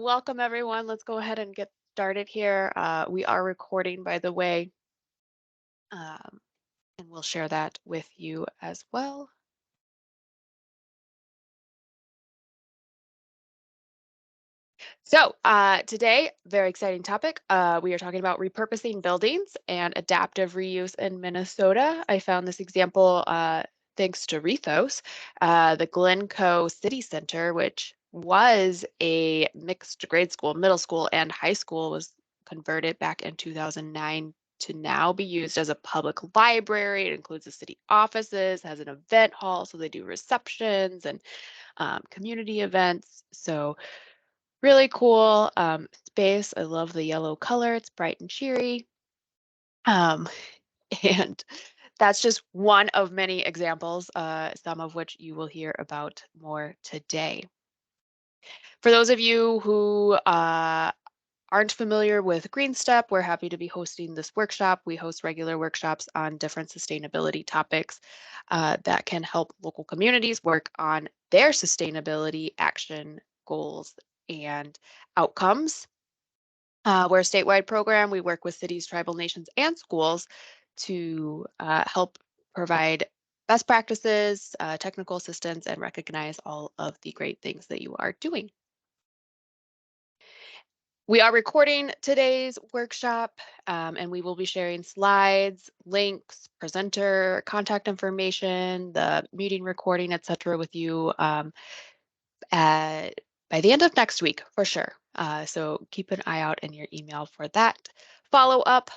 welcome everyone. Let's go ahead and get started here. We are recording, by the way, um, and we'll share that with you as well. So today, very exciting topic. We are talking about repurposing buildings and adaptive reuse in Minnesota. I found this example thanks to Rethos, the Glencoe City Center, which was a mixed grade school, middle school and high school, was converted back in 2009 to now be used as a public library. It includes the city offices, has an event hall, so they do receptions and community events. So really cool space. I love the yellow color. It's bright and cheery. Um, and that's just one of many examples, some of which you will hear about more today. For those of you who aren't familiar with GreenStep, we're happy to be hosting this workshop. We host regular workshops on different sustainability topics that can help local communities work on their sustainability action goals and outcomes. We're a statewide program. We work with cities, tribal nations, and schools to help provide best practices, technical assistance, and recognize all of the great things that you are doing. We are recording today's workshop, and we will be sharing slides, links, presenter, contact information, the meeting recording, etc., with you by the end of next week for sure. So keep an eye out in your email for that follow up.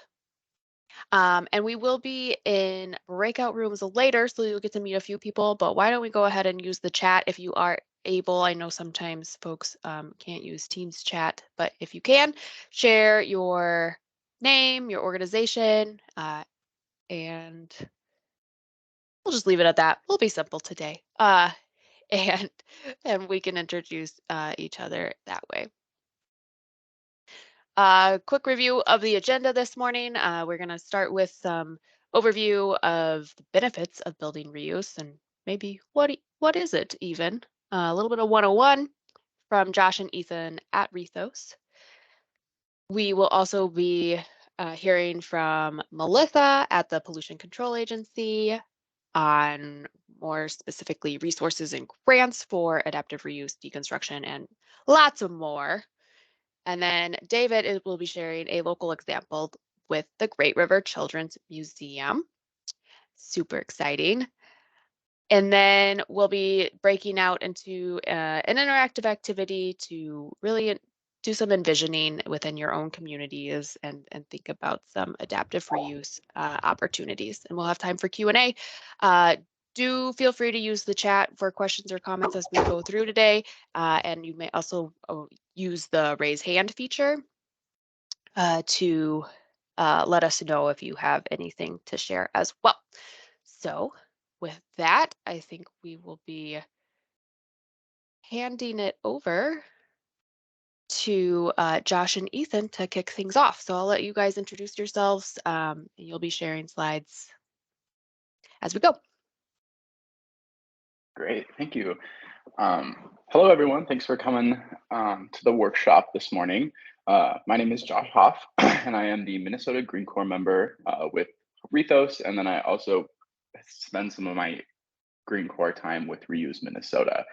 And we will be in breakout rooms later, so you'll get to meet a few people. But why don't we go ahead and use the chat if you are able? I know sometimes folks can't use Teams chat, but if you can, share your name, your organization, and we'll just leave it at that. We'll be simple today. And we can introduce each other that way. Quick review of the agenda this morning. We're going to start with some overview of the benefits of building reuse and maybe what is it even? A little bit of 101 from Josh and Ethan at Rethos. We will also be hearing from Melissa at the Pollution Control Agency on more specifically resources and grants for adaptive reuse, deconstruction, and lots of more. And then David will be sharing a local example with the Great River Children's Museum. Super exciting. And then we'll be breaking out into an interactive activity to really do some envisioning within your own communities and think about some adaptive reuse opportunities. And we'll have time for Q&A. Do feel free to use the chat for questions or comments as we go through today. And you may also use the raise hand feature to let us know if you have anything to share as well. So with that, I think we will be handing it over to Josh and Ethan to kick things off. So I'll let you guys introduce yourselves and you'll be sharing slides as we go. Great, thank you. Hello, everyone. Thanks for coming to the workshop this morning. My name is Josh Hauf, and I am the Minnesota Green Corps member with Rethos, and then I also spend some of my Green Corps time with Reuse Minnesota.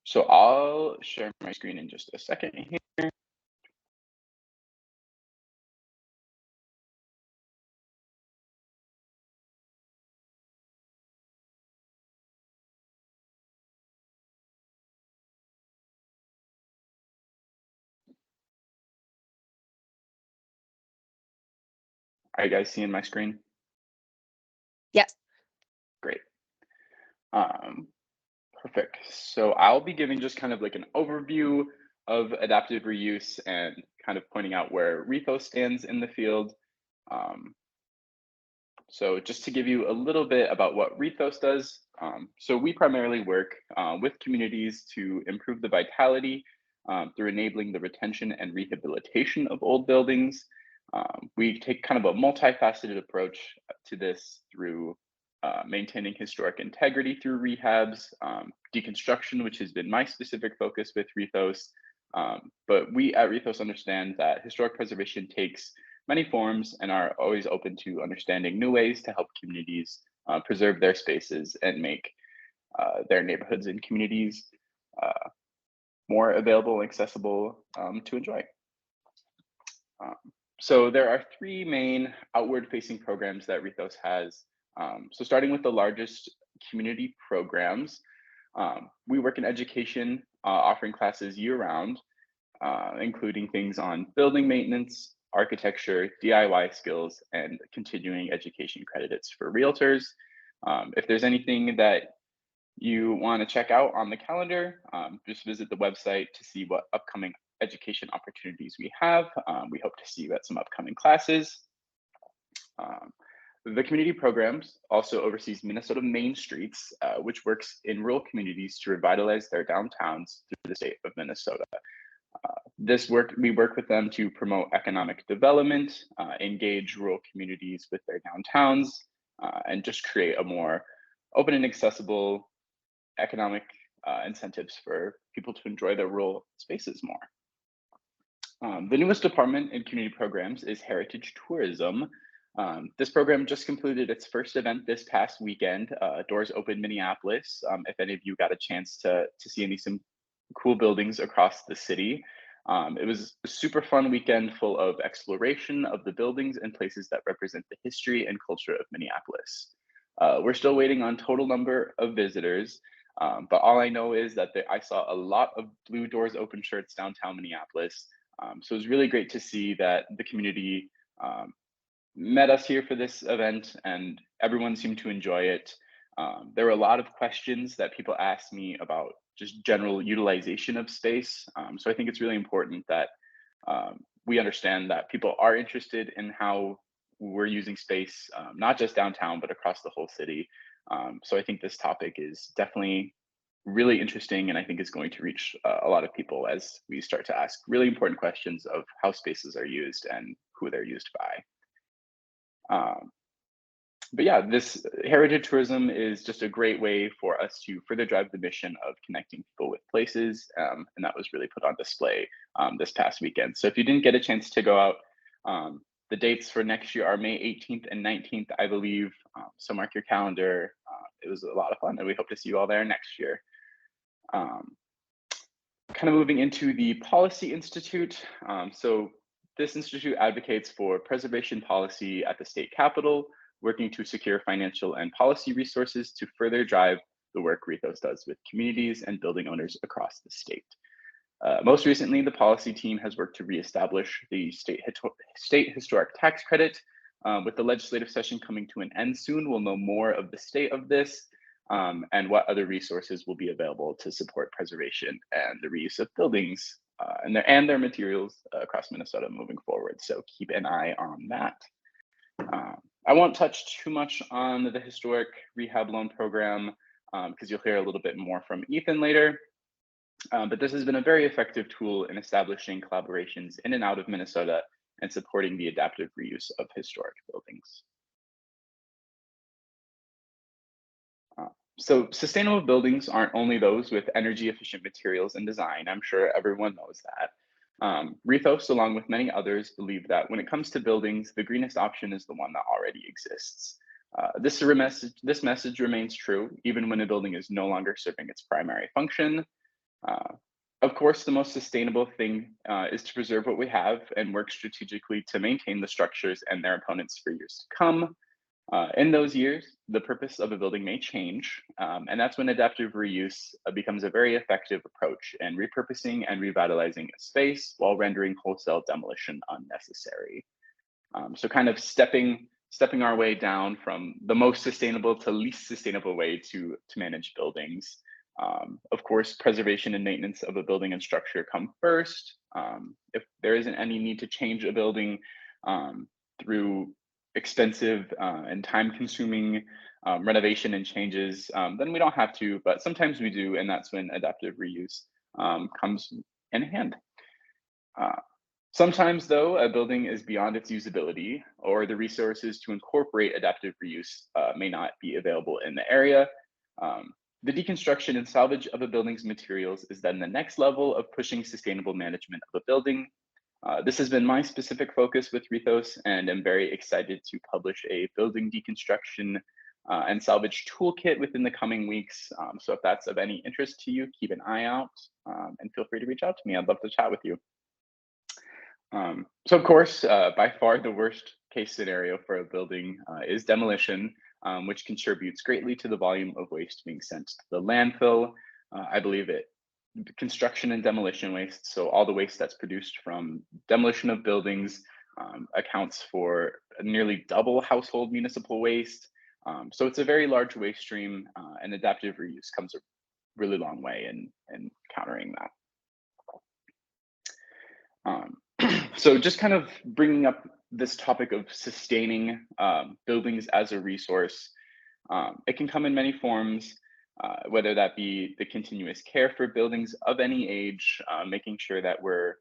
So I'll share my screen in just a second here. Are you guys seeing my screen? Yes. Great. Perfect. So I'll be giving just kind of like an overview of adaptive reuse and kind of pointing out where Rethos stands in the field. So just to give you a little bit about what Rethos does. So we primarily work with communities to improve the vitality through enabling the retention and rehabilitation of old buildings. We take kind of a multifaceted approach to this through maintaining historic integrity through rehabs, deconstruction, which has been my specific focus with Rethos, But we at Rethos understand that historic preservation takes many forms and are always open to understanding new ways to help communities preserve their spaces and make their neighborhoods and communities uh, more available and accessible to enjoy. Um, so there are three main outward-facing programs that Rethos has. So starting with the largest community programs, we work in education, offering classes year-round, including things on building maintenance, architecture, DIY skills, and continuing education credits for realtors. If there's anything that you want to check out on the calendar, just visit the website to see what upcoming education opportunities we have. We hope to see you at some upcoming classes. Um, the community programs also oversees Minnesota Main Streets, which works in rural communities to revitalize their downtowns through the state of Minnesota. We work with them to promote economic development, engage rural communities with their downtowns, and just create a more open and accessible economic incentives for people to enjoy their rural spaces more. The newest department in community programs is Heritage Tourism. This program just completed its first event this past weekend. Doors opened Minneapolis. If any of you got a chance to see some cool buildings across the city. It was a super fun weekend full of exploration of the buildings and places that represent the history and culture of Minneapolis. We're still waiting on total number of visitors, but all I know is that I saw a lot of Blue Doors Open shirts downtown Minneapolis. So it was really great to see that the community met us here for this event and everyone seemed to enjoy it. There were a lot of questions that people asked me about just general utilization of space. So I think it's really important that we understand that people are interested in how we're using space, not just downtown, but across the whole city. So I think this topic is definitely really interesting and I think is going to reach a lot of people as we start to ask really important questions of how spaces are used and who they're used by. But yeah, this heritage tourism is just a great way for us to further drive the mission of connecting people with places. And that was really put on display this past weekend. So if you didn't get a chance to go out, the dates for next year are May 18th and 19th, I believe. So mark your calendar. It was a lot of fun and we hope to see you all there next year. Kind of moving into the Policy Institute. So this institute advocates for preservation policy at the state capitol, working to secure financial and policy resources to further drive the work Rethos does with communities and building owners across the state. Most recently, the policy team has worked to reestablish the state historic tax credit. With the legislative session coming to an end soon, we'll know more of the state of this and what other resources will be available to support preservation and the reuse of buildings and their materials across Minnesota moving forward. So keep an eye on that. I won't touch too much on the historic rehab loan program because you'll hear a little bit more from Ethan later. But this has been a very effective tool in establishing collaborations in and out of Minnesota and supporting the adaptive reuse of historic buildings. So sustainable buildings aren't only those with energy efficient materials and design. I'm sure everyone knows that. Rethos, along with many others, believe that when it comes to buildings, the greenest option is the one that already exists. This message remains true even when a building is no longer serving its primary function. Of course, the most sustainable thing is to preserve what we have and work strategically to maintain the structures and their opponents for years to come. In those years, the purpose of a building may change, and that's when adaptive reuse becomes a very effective approach in repurposing and revitalizing a space while rendering wholesale demolition unnecessary. So kind of stepping our way down from the most sustainable to least sustainable way to manage buildings. Of course, preservation and maintenance of a building and structure come first. If there isn't any need to change a building through expensive and time-consuming renovation and changes, then we don't have to, but sometimes we do, and that's when adaptive reuse comes in hand. Sometimes, though, a building is beyond its usability, or the resources to incorporate adaptive reuse may not be available in the area. The deconstruction and salvage of a building's materials is then the next level of pushing sustainable management of a building. This has been my specific focus with Rethos, and I'm very excited to publish a building deconstruction and salvage toolkit within the coming weeks. So if that's of any interest to you, keep an eye out and feel free to reach out to me. I'd love to chat with you. So of course, by far the worst case scenario for a building is demolition, which contributes greatly to the volume of waste being sent to the landfill. I believe it construction and demolition waste, so all the waste that's produced from demolition of buildings accounts for nearly double household municipal waste. So it's a very large waste stream, and adaptive reuse comes a really long way in countering that. So just kind of bringing up this topic of sustaining buildings as a resource, it can come in many forms, whether that be the continuous care for buildings of any age, making sure that we're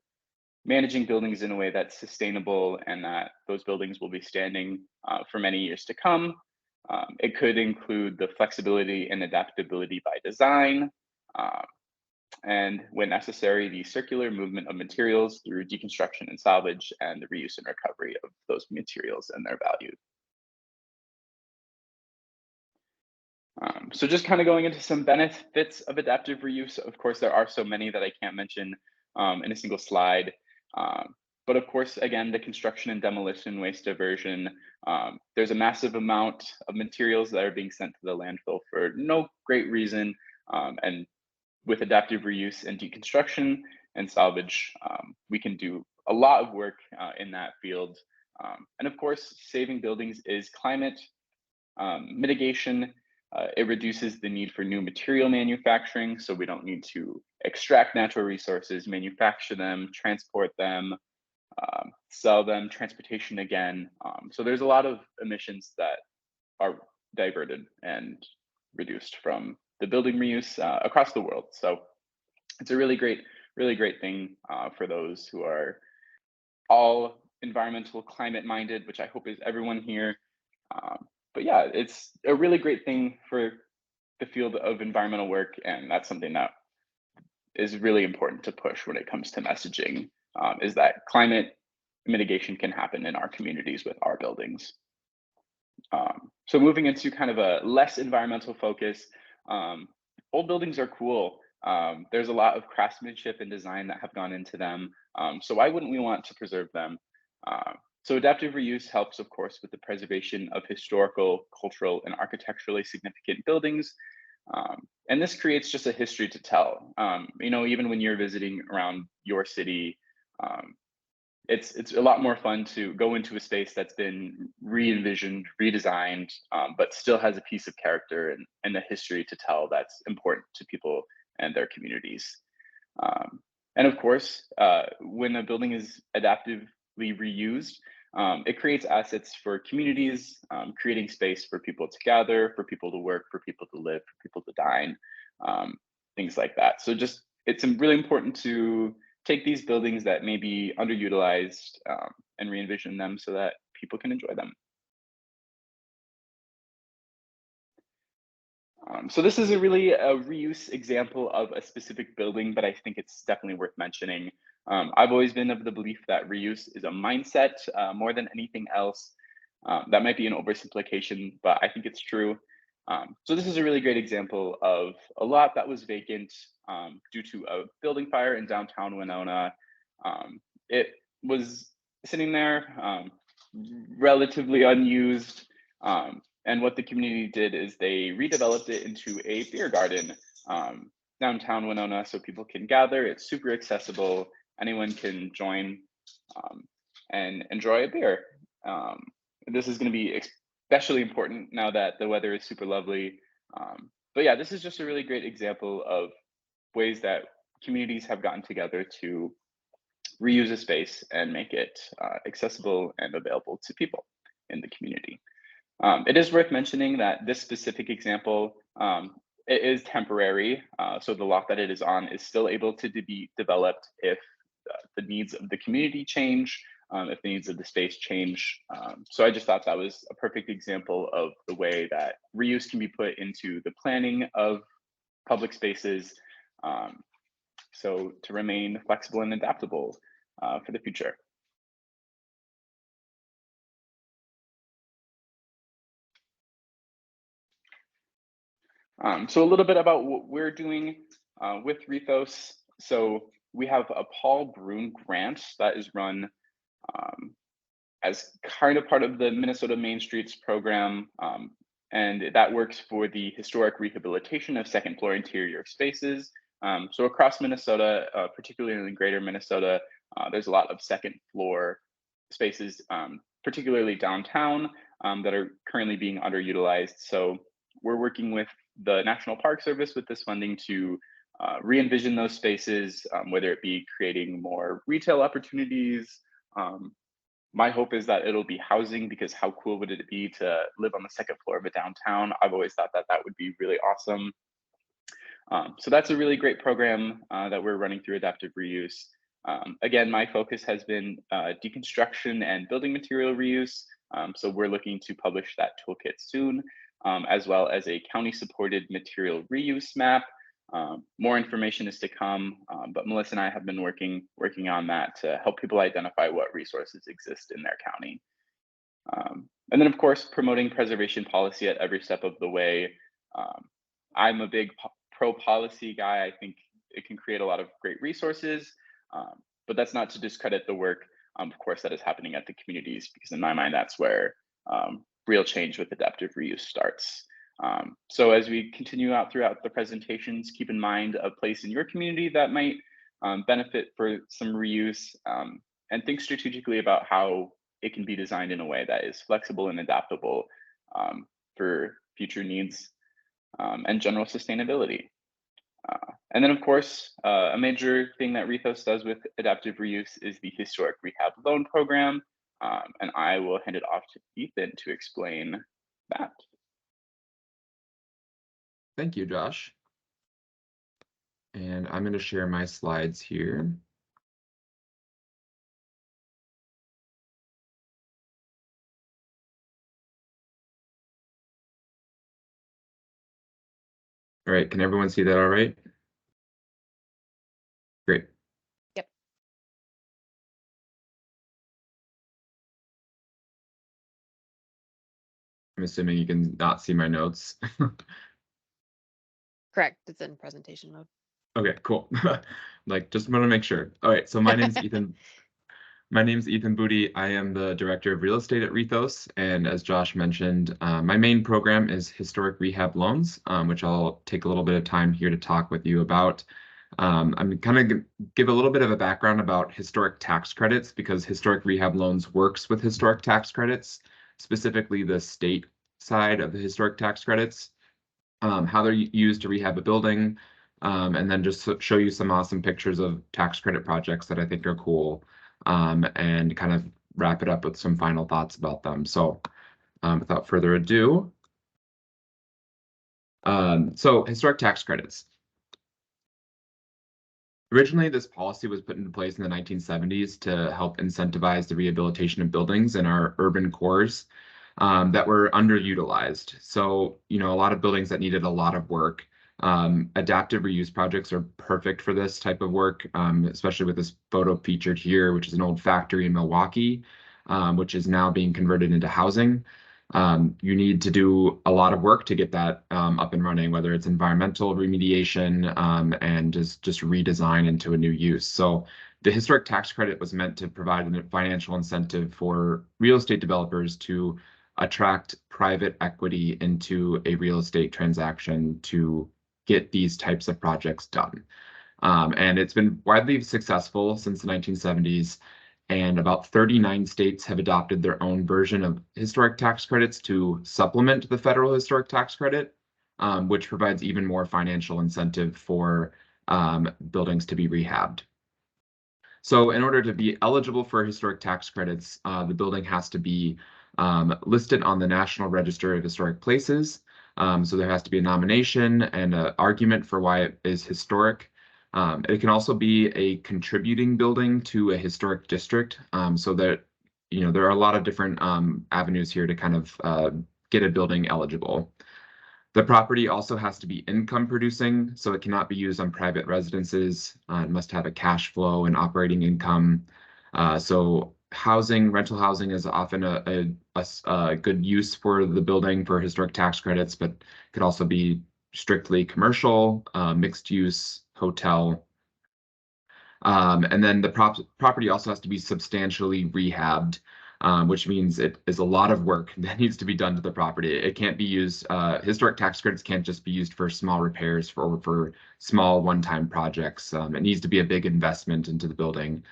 managing buildings in a way that's sustainable and that those buildings will be standing for many years to come. It could include the flexibility and adaptability by design, and when necessary, the circular movement of materials through deconstruction and salvage and the reuse and recovery of those materials and their value. So just kind of going into some benefits of adaptive reuse. Of course, there are so many that I can't mention in a single slide. But of course, again, the construction and demolition waste diversion, there's a massive amount of materials that are being sent to the landfill for no great reason. And with adaptive reuse and deconstruction and salvage, we can do a lot of work in that field. And of course, saving buildings is climate mitigation. It reduces the need for new material manufacturing, so we don't need to extract natural resources, manufacture them, transport them, sell them, transportation again. So there's a lot of emissions that are diverted and reduced from the building reuse across the world. So it's a really great thing for those who are all environmental climate minded, which I hope is everyone here. But yeah, it's a really great thing for the field of environmental work, and that's something that is really important to push when it comes to messaging, is that climate mitigation can happen in our communities with our buildings. So moving into kind of a less environmental focus, old buildings are cool. There's a lot of craftsmanship and design that have gone into them. So why wouldn't we want to preserve them? So adaptive reuse helps, of course, with the preservation of historical, cultural, and architecturally significant buildings. And this creates just a history to tell. Even when you're visiting around your city, it's a lot more fun to go into a space that's been re-envisioned, redesigned, but still has a piece of character and a history to tell that's important to people and their communities. And of course, when a building is adaptively reused, it creates assets for communities, creating space for people to gather, for people to work, for people to live, for people to dine, things like that. So it's really important to take these buildings that may be underutilized and re-envision them so that people can enjoy them. So this is a reuse example of a specific building, but I think it's definitely worth mentioning. I've always been of the belief that reuse is a mindset more than anything else. That might be an oversimplification, but I think it's true. So this is a really great example of a lot that was vacant due to a building fire in downtown Winona. It was sitting there relatively unused. And what the community did is they redeveloped it into a beer garden downtown Winona so people can gather. It's super accessible. Anyone can join and enjoy a beer. This is going to be especially important now that the weather is super lovely. But yeah, this is just a really great example of ways that communities have gotten together to reuse a space and make it accessible and available to people in the community. It is worth mentioning that this specific example, it is temporary. So the lot that it is on is still able to be developed if the needs of the community change, if the needs of the space change. So I just thought that was a perfect example of the way that reuse can be put into the planning of public spaces, so to remain flexible and adaptable for the future. So a little bit about what we're doing with Rethos. So we have a Paul Brune grant that is run as kind of part of the Minnesota Main Streets program, and that works for the historic rehabilitation of second floor interior spaces. So across Minnesota, particularly in greater Minnesota, there's a lot of second floor spaces, particularly downtown, that are currently being underutilized. So we're working with the National Park Service with this funding to re-envision those spaces, whether it be creating more retail opportunities. My hope is that it'll be housing, because how cool would it be to live on the second floor of a downtown? I've always thought that that would be really awesome. So that's a really great program that we're running through adaptive reuse. Again, my focus has been deconstruction and building material reuse. So we're looking to publish that toolkit soon, as well as a county-supported material reuse map. More information is to come, but Melissa and I have been working on that to help people identify what resources exist in their county. And then, of course, promoting preservation policy at every step of the way. I'm a big pro-policy guy. I think it can create a lot of great resources, but that's not to discredit the work, of course, that is happening at the communities, because in my mind, that's where real change with adaptive reuse starts. So as we continue out throughout the presentations, keep in mind a place in your community that might benefit for some reuse, and think strategically about how it can be designed in a way that is flexible and adaptable for future needs and general sustainability. And then, of course, a major thing that Rethos does with adaptive reuse is the historic rehab loan program. And I will hand it off to Ethan to explain that. Thank you, Josh. And I'm going to share my slides here. All right, can everyone see that all right? Great. Yep. I'm assuming you can not see my notes. Correct. It's in presentation mode. Okay, cool. Like, just want to make sure. All right, so my name's Ethan. My name's Ethan Boote. I am the director of real estate at Rethos, and as Josh mentioned, my main program is historic rehab loans, which I'll take a little bit of time here to talk with you about. I'm kind of give a little bit of a background about historic tax credits, because historic rehab loans works with historic tax credits, specifically the state side of the historic tax credits, how they're used to rehab a building, and then just show you some awesome pictures of tax credit projects that I think are cool, and kind of wrap it up with some final thoughts about them. So without further ado, so historic tax credits. Originally, this policy was put into place in the 1970s to help incentivize the rehabilitation of buildings in our urban cores that were underutilized. So, a lot of buildings that needed a lot of work. Adaptive reuse projects are perfect for this type of work, especially with this photo featured here, which is an old factory in Milwaukee, which is now being converted into housing. You need to do a lot of work to get that up and running, whether it's environmental remediation and just redesign into a new use. So the historic tax credit was meant to provide a financial incentive for real estate developers to attract private equity into a real estate transaction to get these types of projects done. And it's been widely successful since the 1970s. And about 39 states have adopted their own version of historic tax credits to supplement the federal historic tax credit, which provides even more financial incentive for buildings to be rehabbed. So in order to be eligible for historic tax credits, the building has to be listed on the National Register of Historic Places. So there has to be a nomination and an argument for why it is historic. It can also be a contributing building to a historic district, so that there are a lot of different avenues here to kind of get a building eligible. The property also has to be income producing, so it cannot be used on private residences. It must have a cash flow and operating income. So rental housing is often a good use for the building for historic tax credits, but could also be strictly commercial, mixed use, hotel. And then the property also has to be substantially rehabbed, which means it is a lot of work that needs to be done to the property. It can't be used, historic tax credits can't just be used for small repairs for small one-time projects. It needs to be a big investment into the building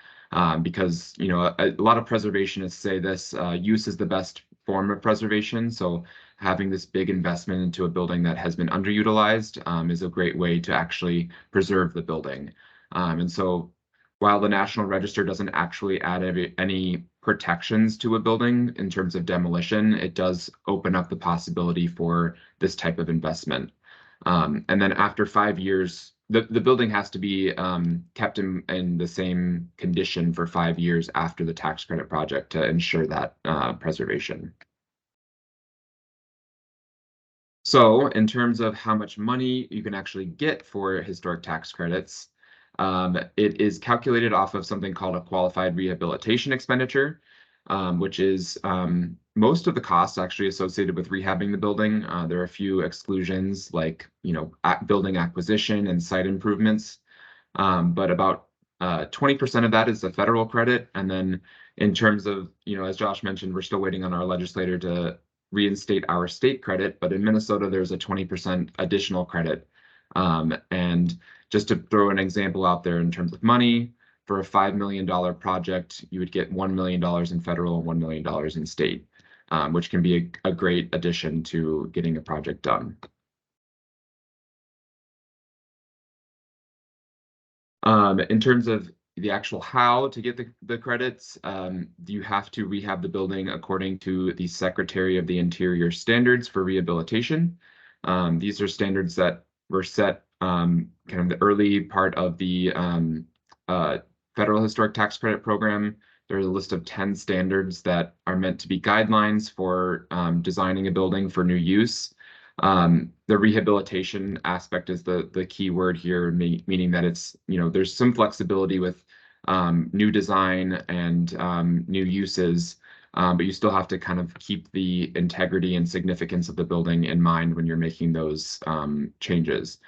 because, you know, a lot of preservationists say this use is the best form of preservation. So having this big investment into a building that has been underutilized is a great way to actually preserve the building. And so while the National Register doesn't actually add any protections to a building in terms of demolition, it does open up the possibility for this type of investment. And then after 5 years, the building has to be kept in the same condition for 5 years after the tax credit project to ensure that preservation. So in terms of how much money you can actually get for historic tax credits, it is calculated off of something called a qualified rehabilitation expenditure, which is most of the costs actually associated with rehabbing the building. There are a few exclusions like, you know, building acquisition and site improvements, but about 20% of that is a federal credit. And then in terms of, you know, as Josh mentioned, we're still waiting on our legislator to reinstate our state credit, but in Minnesota, there's a 20% additional credit. And just to throw an example out there in terms of money, for a $5 million project, you would get $1 million in federal and $1 million in state, which can be a great addition to getting a project done. In terms of the actual how to get the credits, you have to rehab the building according to the Secretary of the Interior standards for rehabilitation. These are standards that were set kind of the early part of the Federal Historic Tax Credit Program. There's a list of 10 standards that are meant to be guidelines for designing a building for new use. The rehabilitation aspect is the key word here, meaning that it's, you know, there's some flexibility with new design and new uses, but you still have to kind of keep the integrity and significance of the building in mind when you're making those changes.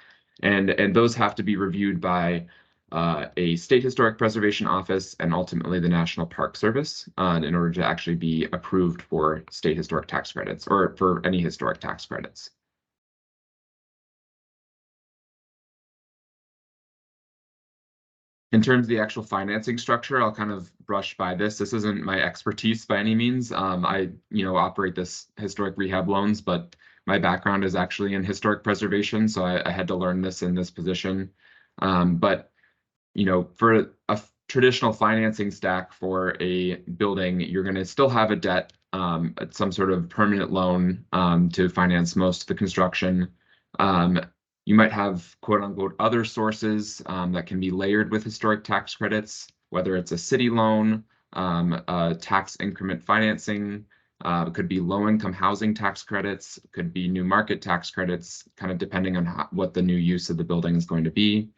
And those have to be reviewed by a state historic preservation office and ultimately the National Park Service in order to actually be approved for state historic tax credits or for any historic tax credits. In terms of the actual financing structure, I'll kind of brush by this. This isn't my expertise by any means. I, you know, operate this historic rehab loans, but my background is actually in historic preservation, so I had to learn this in this position. But, you know, for a traditional financing stack for a building, you're going to still have a debt, some sort of permanent loan to finance most of the construction. You might have quote unquote other sources that can be layered with historic tax credits, whether it's a city loan, tax increment financing, it could be low income housing tax credits, could be new market tax credits, kind of depending on what the new use of the building is going to be.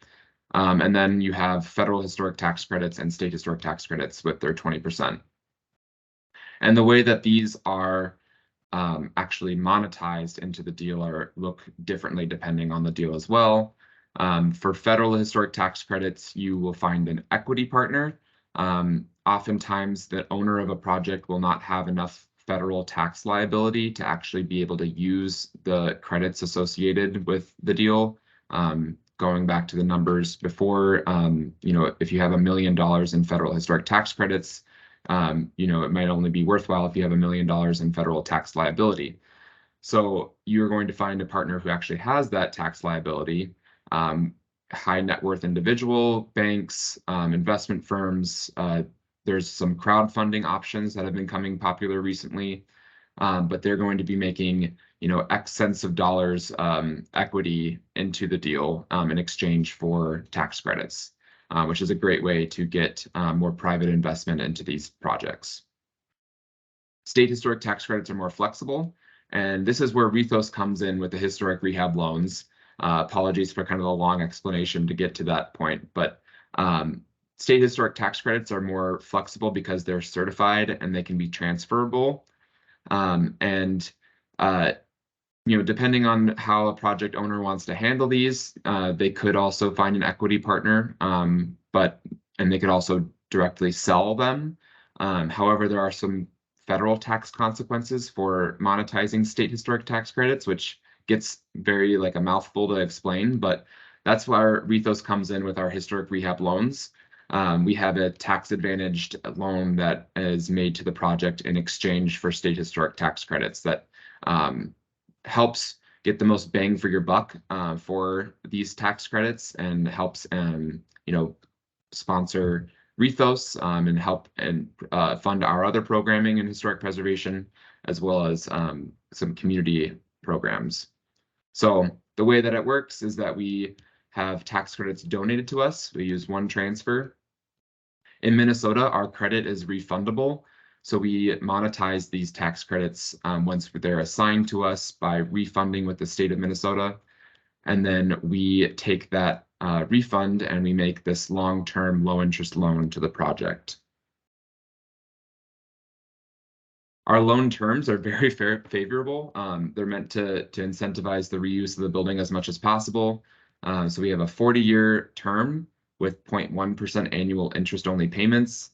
And then you have federal historic tax credits and state historic tax credits with their 20%. And the way that these are actually monetized into the deal look differently depending on the deal as well. For federal historic tax credits, you will find an equity partner. Oftentimes, the owner of a project will not have enough federal tax liability to actually be able to use the credits associated with the deal. Going back to the numbers before, you know, if you have $1 million in federal historic tax credits, you know, it might only be worthwhile if you have $1 million in federal tax liability. So you're going to find a partner who actually has that tax liability, high net worth individual, banks, investment firms. There's some crowdfunding options that have been coming popular recently, but they're going to be making, you know, X cents of dollars equity into the deal in exchange for tax credits. Which is a great way to get more private investment into these projects. State historic tax credits are more flexible, And this is where Rethos comes in with the historic rehab loans. Apologies for kind of a long explanation to get to that point, but state historic tax credits are more flexible because they're certified and they can be transferable. And depending on how a project owner wants to handle these, they could also find an equity partner, and they could also directly sell them. However, there are some federal tax consequences for monetizing state historic tax credits, which gets very like a mouthful to explain, but that's where Rethos comes in with our historic rehab loans. We have a tax advantaged loan that is made to the project in exchange for state historic tax credits that helps get the most bang for your buck for these tax credits, and helps sponsor Rethos and help and fund our other programming in historic preservation, as well as some community programs. So the way that it works is that we have tax credits donated to us. We use one transfer. In Minnesota, our credit is refundable. So we monetize these tax credits once they're assigned to us by refunding with the state of Minnesota. And then we take that refund and we make this long-term low-interest loan to the project. Our loan terms are very favorable. They're meant to incentivize the reuse of the building as much as possible. So we have a 40-year term with 0.1% annual interest-only payments.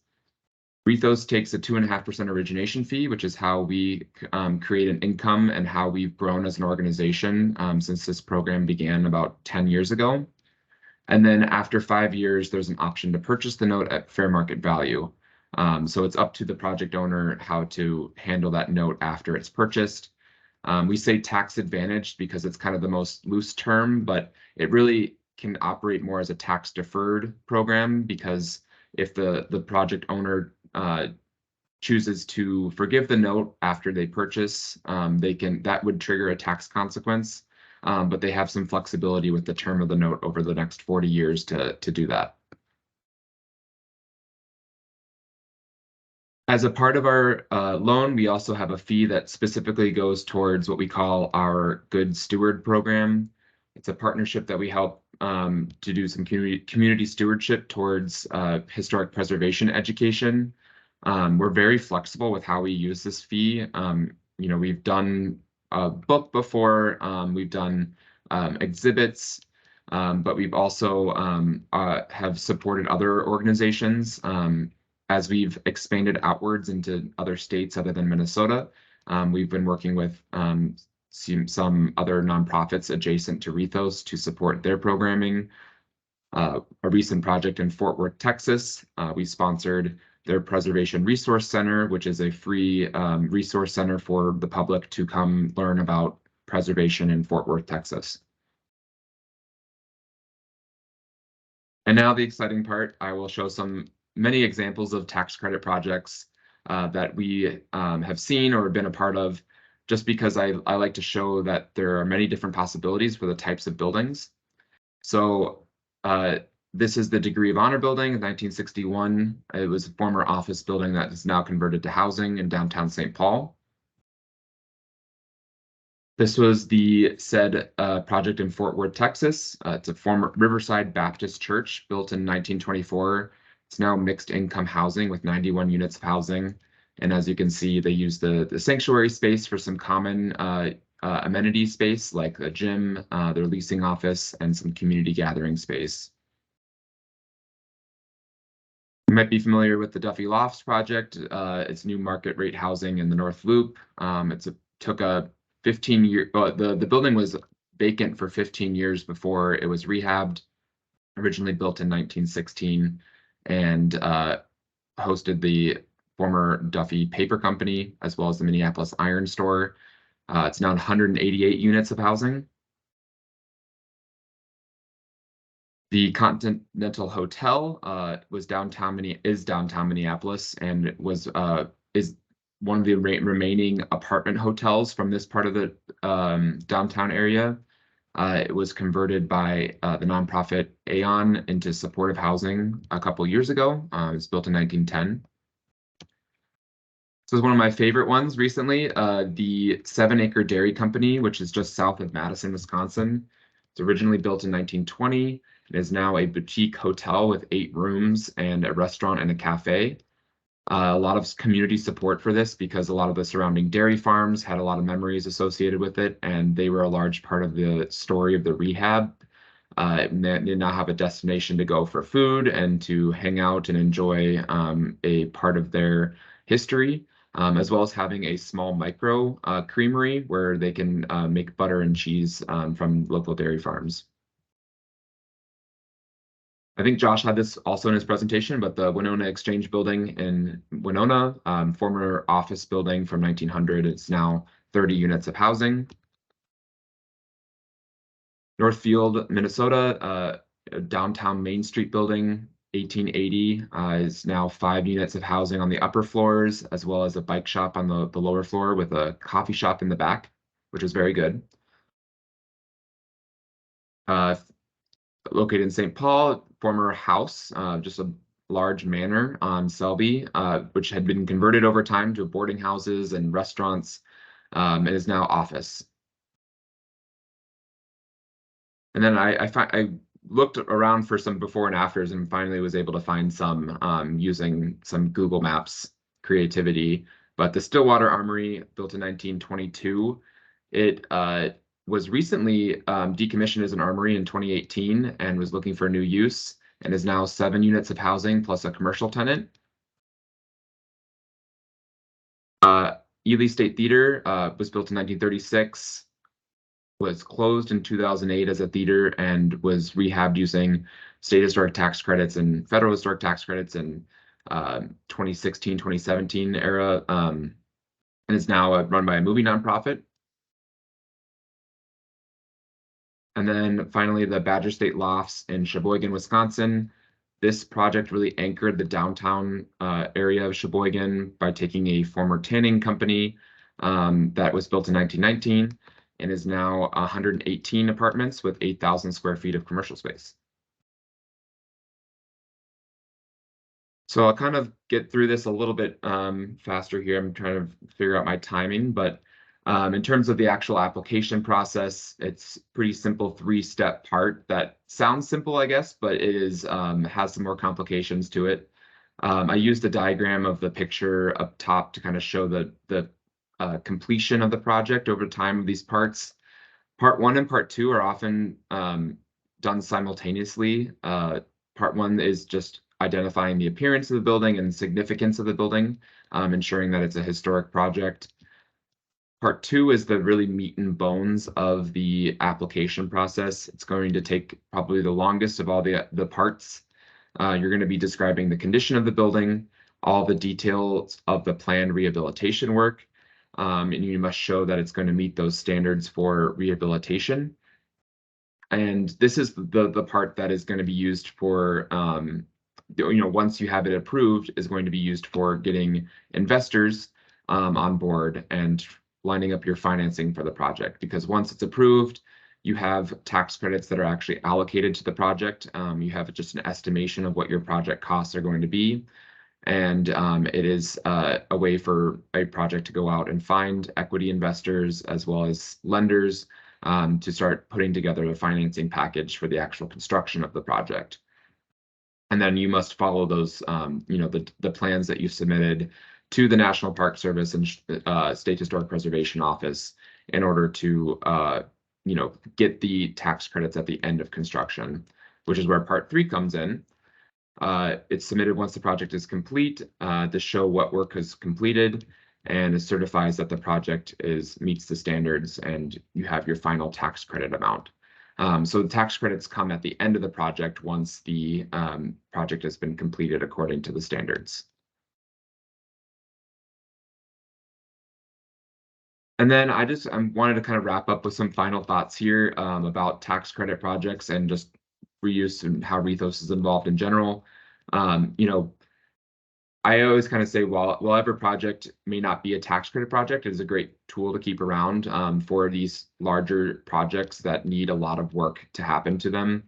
Rethos takes a 2.5% origination fee, which is how we create an income and how we've grown as an organization since this program began about 10 years ago. And then after 5 years, there's an option to purchase the note at fair market value. So it's up to the project owner how to handle that note after it's purchased. We say tax advantaged because it's kind of the most loose term, but it really can operate more as a tax deferred program, because if the project owner chooses to forgive the note after they purchase, that would trigger a tax consequence, but they have some flexibility with the term of the note over the next 40 years to do that. As a part of our loan, we also have a fee that specifically goes towards what we call our Good Steward program. It's a partnership that we help to do some community stewardship towards historic preservation education. We're very flexible with how we use this fee. We've done a book before, we've done exhibits, but we've also have supported other organizations as we've expanded outwards into other states other than Minnesota. We've been working with some other nonprofits adjacent to Rethos to support their programming. A recent project in Fort Worth, Texas, we sponsored their Preservation Resource Center, which is a free resource center for the public to come learn about preservation in Fort Worth, Texas. And now the exciting part, I will show many examples of tax credit projects that we have seen or been a part of, just because I like to show that there are many different possibilities for the types of buildings. So this is the Degree of Honor building in 1961. It was a former office building that is now converted to housing in downtown St. Paul. This was the said project in Fort Worth, Texas. It's a former Riverside Baptist Church built in 1924. It's now mixed income housing with 91 units of housing. And as you can see, they use the sanctuary space for some common amenity space like a gym, their leasing office, and some community gathering space. You might be familiar with the Duffy Lofts project. It's new market rate housing in the North Loop. Took a 15-year, the building was vacant for 15 years before it was rehabbed, originally built in 1916, and hosted the former Duffy Paper Company, as well as the Minneapolis Iron Store. It's now 188 units of housing. The Continental Hotel is downtown Minneapolis, and is one of the remaining apartment hotels from this part of the downtown area. It was converted by the nonprofit Aon into supportive housing a couple years ago. It was built in 1910. So it's one of my favorite ones recently, the 7-Acre Dairy Company, which is just south of Madison, Wisconsin. It's originally built in 1920 and is now a boutique hotel with 8 rooms and a restaurant and a cafe. A lot of community support for this because a lot of the surrounding dairy farms had a lot of memories associated with it, and they were a large part of the story of the rehab. They did now have a destination to go for food and to hang out and enjoy a part of their history, as well as having a small micro creamery where they can make butter and cheese from local dairy farms. I think Josh had this also in his presentation, but the Winona Exchange Building in Winona, former office building from 1900, it's now 30 units of housing. Northfield, Minnesota, downtown Main Street building, 1880, is now 5 units of housing on the upper floors, as well as a bike shop on the lower floor with a coffee shop in the back, which was very good. Located in St. Paul, former house, just a large manor on Selby, which had been converted over time to boarding houses and restaurants, and is now office. And then I looked around for some before and afters and finally was able to find some using some Google Maps creativity. But the Stillwater Armory, built in 1922, it was recently decommissioned as an armory in 2018 and was looking for a new use and is now 7 units of housing plus a commercial tenant. Ely State Theater was built in 1936, was closed in 2008 as a theater and was rehabbed using state historic tax credits and federal historic tax credits in 2016, 2017 era, and is now run by a movie nonprofit. And then finally, the Badger State Lofts in Sheboygan, Wisconsin. This project really anchored the downtown area of Sheboygan by taking a former tanning company that was built in 1919 and is now 118 apartments with 8,000 square feet of commercial space. So I'll kind of get through this a little bit faster here. I'm trying to figure out my timing, but in terms of the actual application process, it's pretty simple 3-step part that sounds simple, I guess, but it is has some more complications to it. I used a diagram of the picture up top to kind of show the completion of the project over time of these parts. Part 1 and Part 2 are often done simultaneously. Part 1 is just identifying the appearance of the building and significance of the building, ensuring that it's a historic project. Part 2 is the really meat and bones of the application process. It's going to take probably the longest of all the parts. You're going to be describing the condition of the building, all the details of the planned rehabilitation work, and you must show that it's going to meet those standards for rehabilitation. And this is the part that is going to be used for, once you have it approved, is going to be used for getting investors on board and lining up your financing for the project. Because once it's approved, you have tax credits that are actually allocated to the project. You have just an estimation of what your project costs are going to be. And it is a way for a project to go out and find equity investors as well as lenders to start putting together a financing package for the actual construction of the project. And then you must follow those, the plans that you submitted to the National Park Service and State Historic Preservation Office in order to, get the tax credits at the end of construction, which is where Part 3 comes in. It's submitted once the project is complete to show what work is completed, and it certifies that the project meets the standards and you have your final tax credit amount. So the tax credits come at the end of the project once the project has been completed according to the standards. And then I wanted to kind of wrap up with some final thoughts here about tax credit projects and just reuse and how Rethos is involved in general. I always kind of say, while whatever project may not be a tax credit project, it is a great tool to keep around for these larger projects that need a lot of work to happen to them.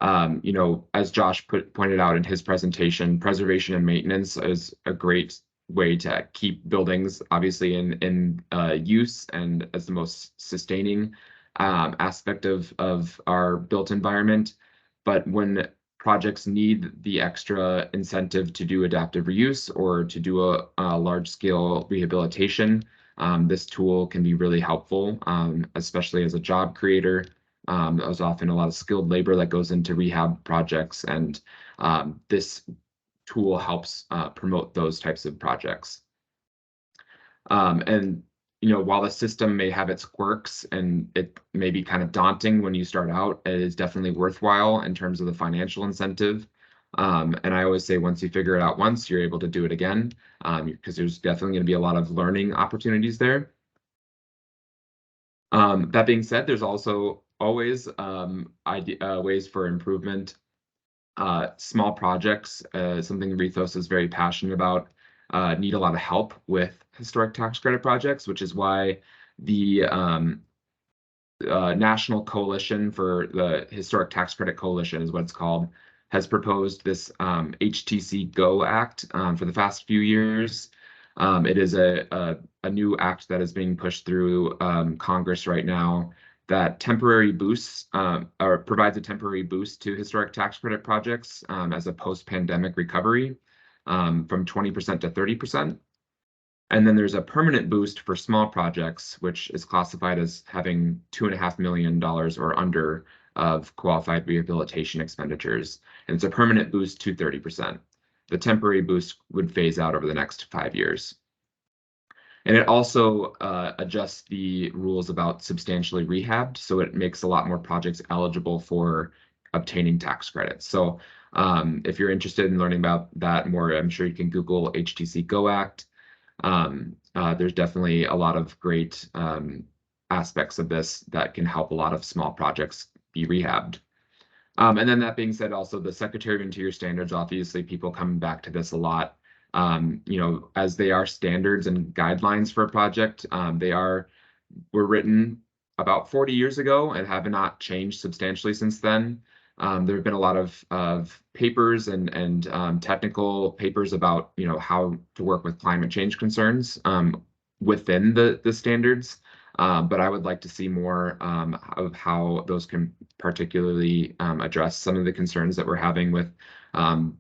As Josh pointed out in his presentation, preservation and maintenance is a great way to keep buildings obviously in use and as the most sustaining aspect of our built environment. But when projects need the extra incentive to do adaptive reuse or to do a large scale rehabilitation, this tool can be really helpful, especially as a job creator. There's often a lot of skilled labor that goes into rehab projects, and this tool helps promote those types of projects. And while the system may have its quirks and it may be kind of daunting when you start out, it is definitely worthwhile in terms of the financial incentive. And I always say once you figure it out once, you're able to do it again, because there's definitely going to be a lot of learning opportunities there. That being said, there's also always ways for improvement. Small projects, something Rethos is very passionate about, need a lot of help with historic tax credit projects, which is why the National Coalition for the Historic Tax Credit Coalition is what it's called, has proposed this HTC Go Act for the past few years. It is a new act that is being pushed through Congress right now that temporary boosts or provides a temporary boost to historic tax credit projects as a post-pandemic recovery from 20% to 30%. And then there's a permanent boost for small projects, which is classified as having $2.5 million or under of qualified rehabilitation expenditures. And it's a permanent boost to 30%. The temporary boost would phase out over the next 5 years. And it also adjusts the rules about substantially rehabbed, so it makes a lot more projects eligible for obtaining tax credits. So if you're interested in learning about that more, I'm sure you can Google HTC Go Act. There's definitely a lot of great aspects of this that can help a lot of small projects be rehabbed. And then that being said, also the Secretary of Interior standards, obviously people coming back to this a lot. As they are standards and guidelines for a project, were written about 40 years ago and have not changed substantially since then. There have been a lot of papers and technical papers about how to work with climate change concerns within the standards. But I would like to see more of how those can particularly address some of the concerns that we're having with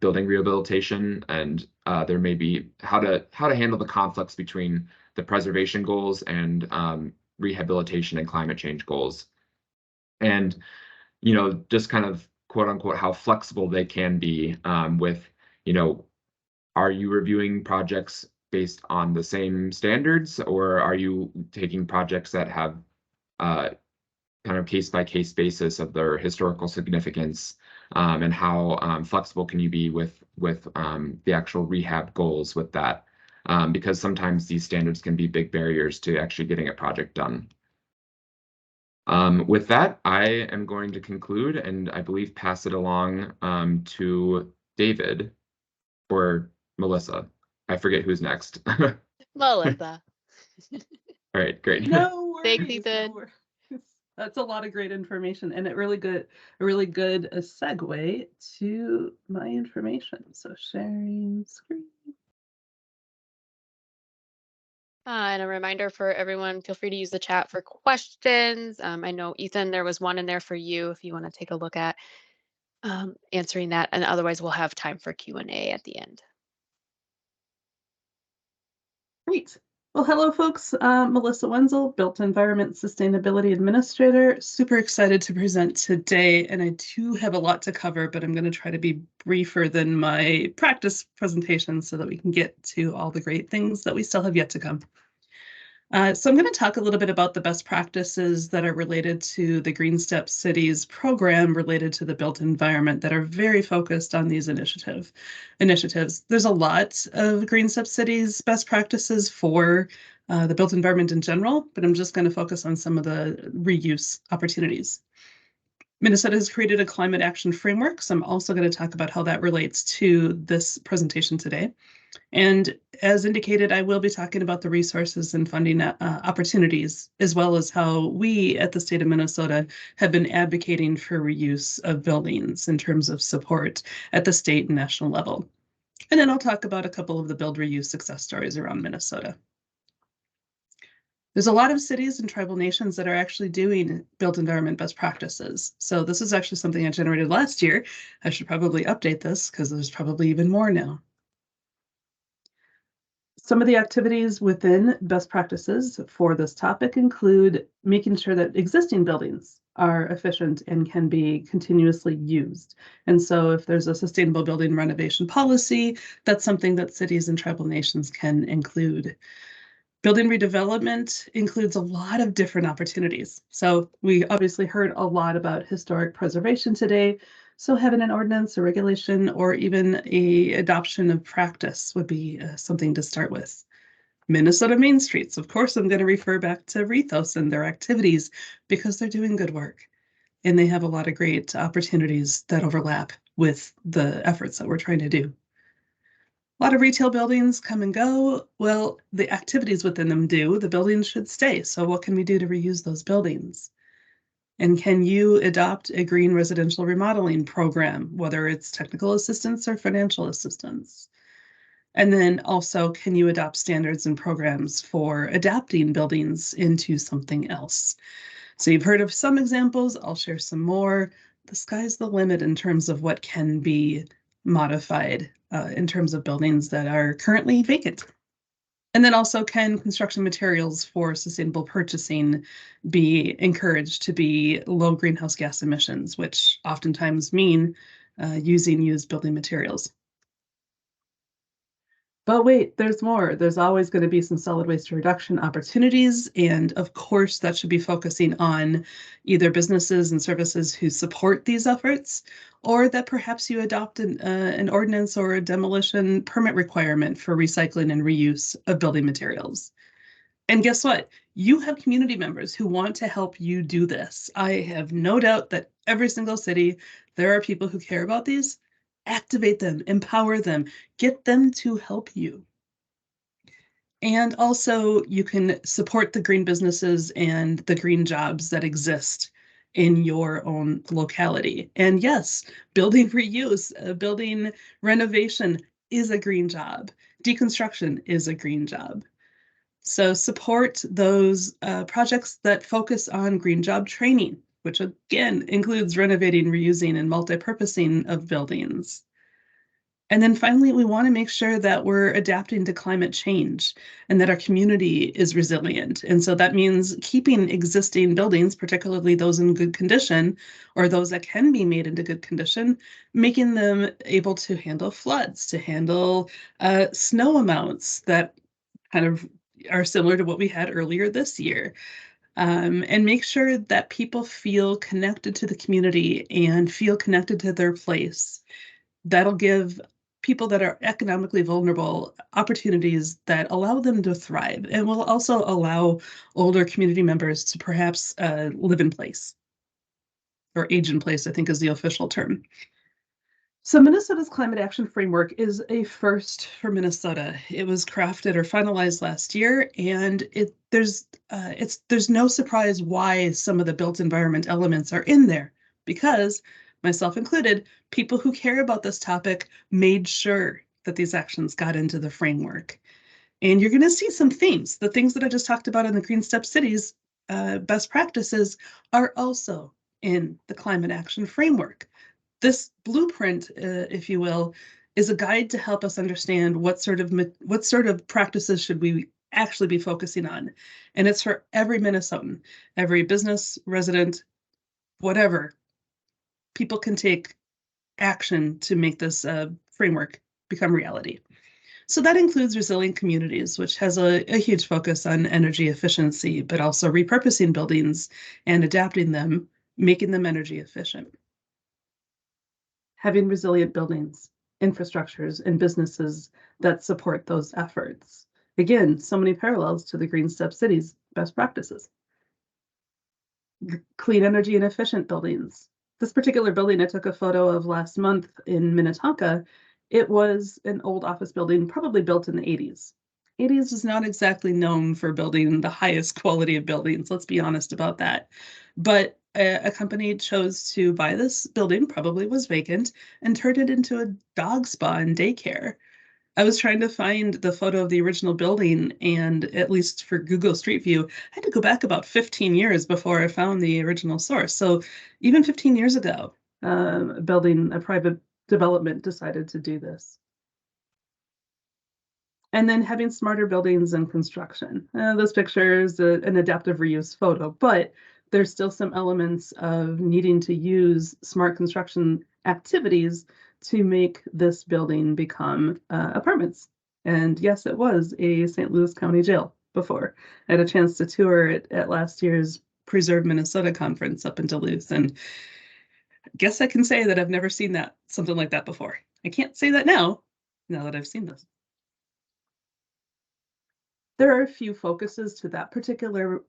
building rehabilitation, and there may be how to handle the conflicts between the preservation goals and rehabilitation and climate change goals. And just kind of quote unquote how flexible they can be with, are you reviewing projects based on the same standards, or are you taking projects that have kind of case-by-case basis of their historical significance, and how flexible can you be with the actual rehab goals with that? Because sometimes these standards can be big barriers to actually getting a project done. With that, I am going to conclude and I believe pass it along to David or Melissa. I forget who's next. Melissa. All right, great. No worries. Thanks, Ethan. No worries. That's a lot of great information and a really good segue to my information. So sharing screen. And a reminder for everyone, feel free to use the chat for questions. I know, Ethan, there was one in there for you if you want to take a look at answering that. And otherwise, we'll have time for Q&A at the end. Great. Well, hello, folks. Melissa Wenzel, Built Environment Sustainability Administrator. Super excited to present today. And I do have a lot to cover, but I'm going to try to be briefer than my practice presentation so that we can get to all the great things that we still have yet to come. So I'm going to talk a little bit about the best practices that are related to the GreenStep Cities program related to the built environment that are very focused on these initiatives. There's a lot of GreenStep Cities best practices for the built environment in general, but I'm just going to focus on some of the reuse opportunities. Minnesota has created a climate action framework, so I'm also going to talk about how that relates to this presentation today. And as indicated, I will be talking about the resources and funding opportunities, as well as how we at the state of Minnesota have been advocating for reuse of buildings in terms of support at the state and national level. And then I'll talk about a couple of the build reuse success stories around Minnesota. There's a lot of cities and tribal nations that are actually doing built environment best practices. So this is actually something I generated last year. I should probably update this because there's probably even more now. Some of the activities within best practices for this topic include making sure that existing buildings are efficient and can be continuously used. And so if there's a sustainable building renovation policy, that's something that cities and tribal nations can include. Building redevelopment includes a lot of different opportunities. So we obviously heard a lot about historic preservation today. So having an ordinance or regulation or even a adoption of practice would be something to start with. Minnesota Main Streets, of course, I'm going to refer back to Rethos and their activities because they're doing good work. And they have a lot of great opportunities that overlap with the efforts that we're trying to do. A lot of retail buildings come and go. Well, the activities within them do. The buildings should stay. So what can we do to reuse those buildings? And can you adopt a green residential remodeling program, whether it's technical assistance or financial assistance? And then also, can you adopt standards and programs for adapting buildings into something else? So you've heard of some examples. I'll share some more. The sky's the limit in terms of what can be modified in terms of buildings that are currently vacant. And then also, can construction materials for sustainable purchasing be encouraged to be low greenhouse gas emissions, which oftentimes mean using used building materials? But wait, there's more. There's always going to be some solid waste reduction opportunities. And of course, that should be focusing on either businesses and services who support these efforts, or that perhaps you adopt an ordinance or a demolition permit requirement for recycling and reuse of building materials. And guess what? You have community members who want to help you do this. I have no doubt that every single city, there are people who care about these. Activate them, empower them, get them to help you. And also, you can support the green businesses and the green jobs that exist in your own locality. And yes, building reuse, building renovation is a green job. Deconstruction is a green job. So support those projects that focus on green job training, which again includes renovating, reusing, and multi-purposing of buildings. And then finally, we want to make sure that we're adapting to climate change and that our community is resilient. And so that means keeping existing buildings, particularly those in good condition or those that can be made into good condition, making them able to handle floods, to handle snow amounts that kind of are similar to what we had earlier this year. And make sure that people feel connected to the community and feel connected to their place. That'll give people that are economically vulnerable opportunities that allow them to thrive, and will also allow older community members to perhaps live in place, or age in place, I think is the official term. So Minnesota's climate action framework is a first for Minnesota. It was crafted or finalized last year, and there's no surprise why some of the built environment elements are in there, because myself included, people who care about this topic made sure that these actions got into the framework. And you're going to see some themes. The things that I just talked about in the GreenStep cities best practices are also in the climate action framework. This blueprint, if you will, is a guide to help us understand what sort of practices should we actually be focusing on. And it's for every Minnesotan, every business, resident, whatever. People can take action to make this framework become reality. So that includes resilient communities, which has a huge focus on energy efficiency, but also repurposing buildings and adapting them, making them energy efficient. Having resilient buildings, infrastructures, and businesses that support those efforts. Again, so many parallels to the GreenStep cities best practices. Clean energy and efficient buildings. This particular building I took a photo of last month in Minnetonka. It was an old office building, probably built in the 80s. 80s is not exactly known for building the highest quality of buildings, let's be honest about that. But a company chose to buy this building, probably was vacant, and turned it into a dog spa and daycare. I was trying to find the photo of the original building, and at least for Google Street View, I had to go back about 15 years before I found the original source. So even 15 years ago, building a private development decided to do this. And then having smarter buildings and construction. This picture is an adaptive reuse photo, but there's still some elements of needing to use smart construction activities to make this building become apartments. And yes, it was a St. Louis County jail before. I had a chance to tour it at last year's Preserve Minnesota conference up in Duluth, and I guess I can say that I've never seen something like that before. I can't say that now that I've seen this. There are a few focuses to that particular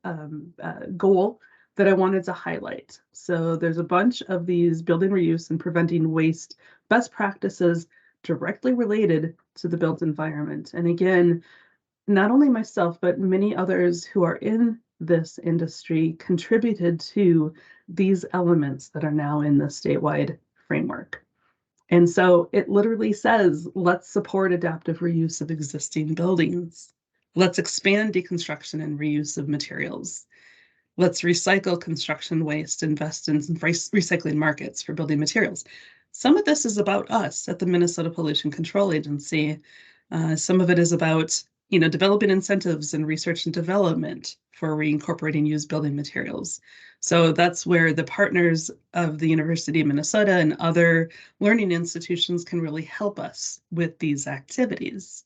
goal that I wanted to highlight. So there's a bunch of these building reuse and preventing waste best practices directly related to the built environment. And again, not only myself, but many others who are in this industry contributed to these elements that are now in the statewide framework. And so it literally says, let's support adaptive reuse of existing buildings. Let's expand deconstruction and reuse of materials. Let's recycle construction waste, invest in recycling markets for building materials. Some of this is about us at the Minnesota Pollution Control Agency. Some of it is about, developing incentives and research and development for reincorporating used building materials. So that's where the partners of the University of Minnesota and other learning institutions can really help us with these activities.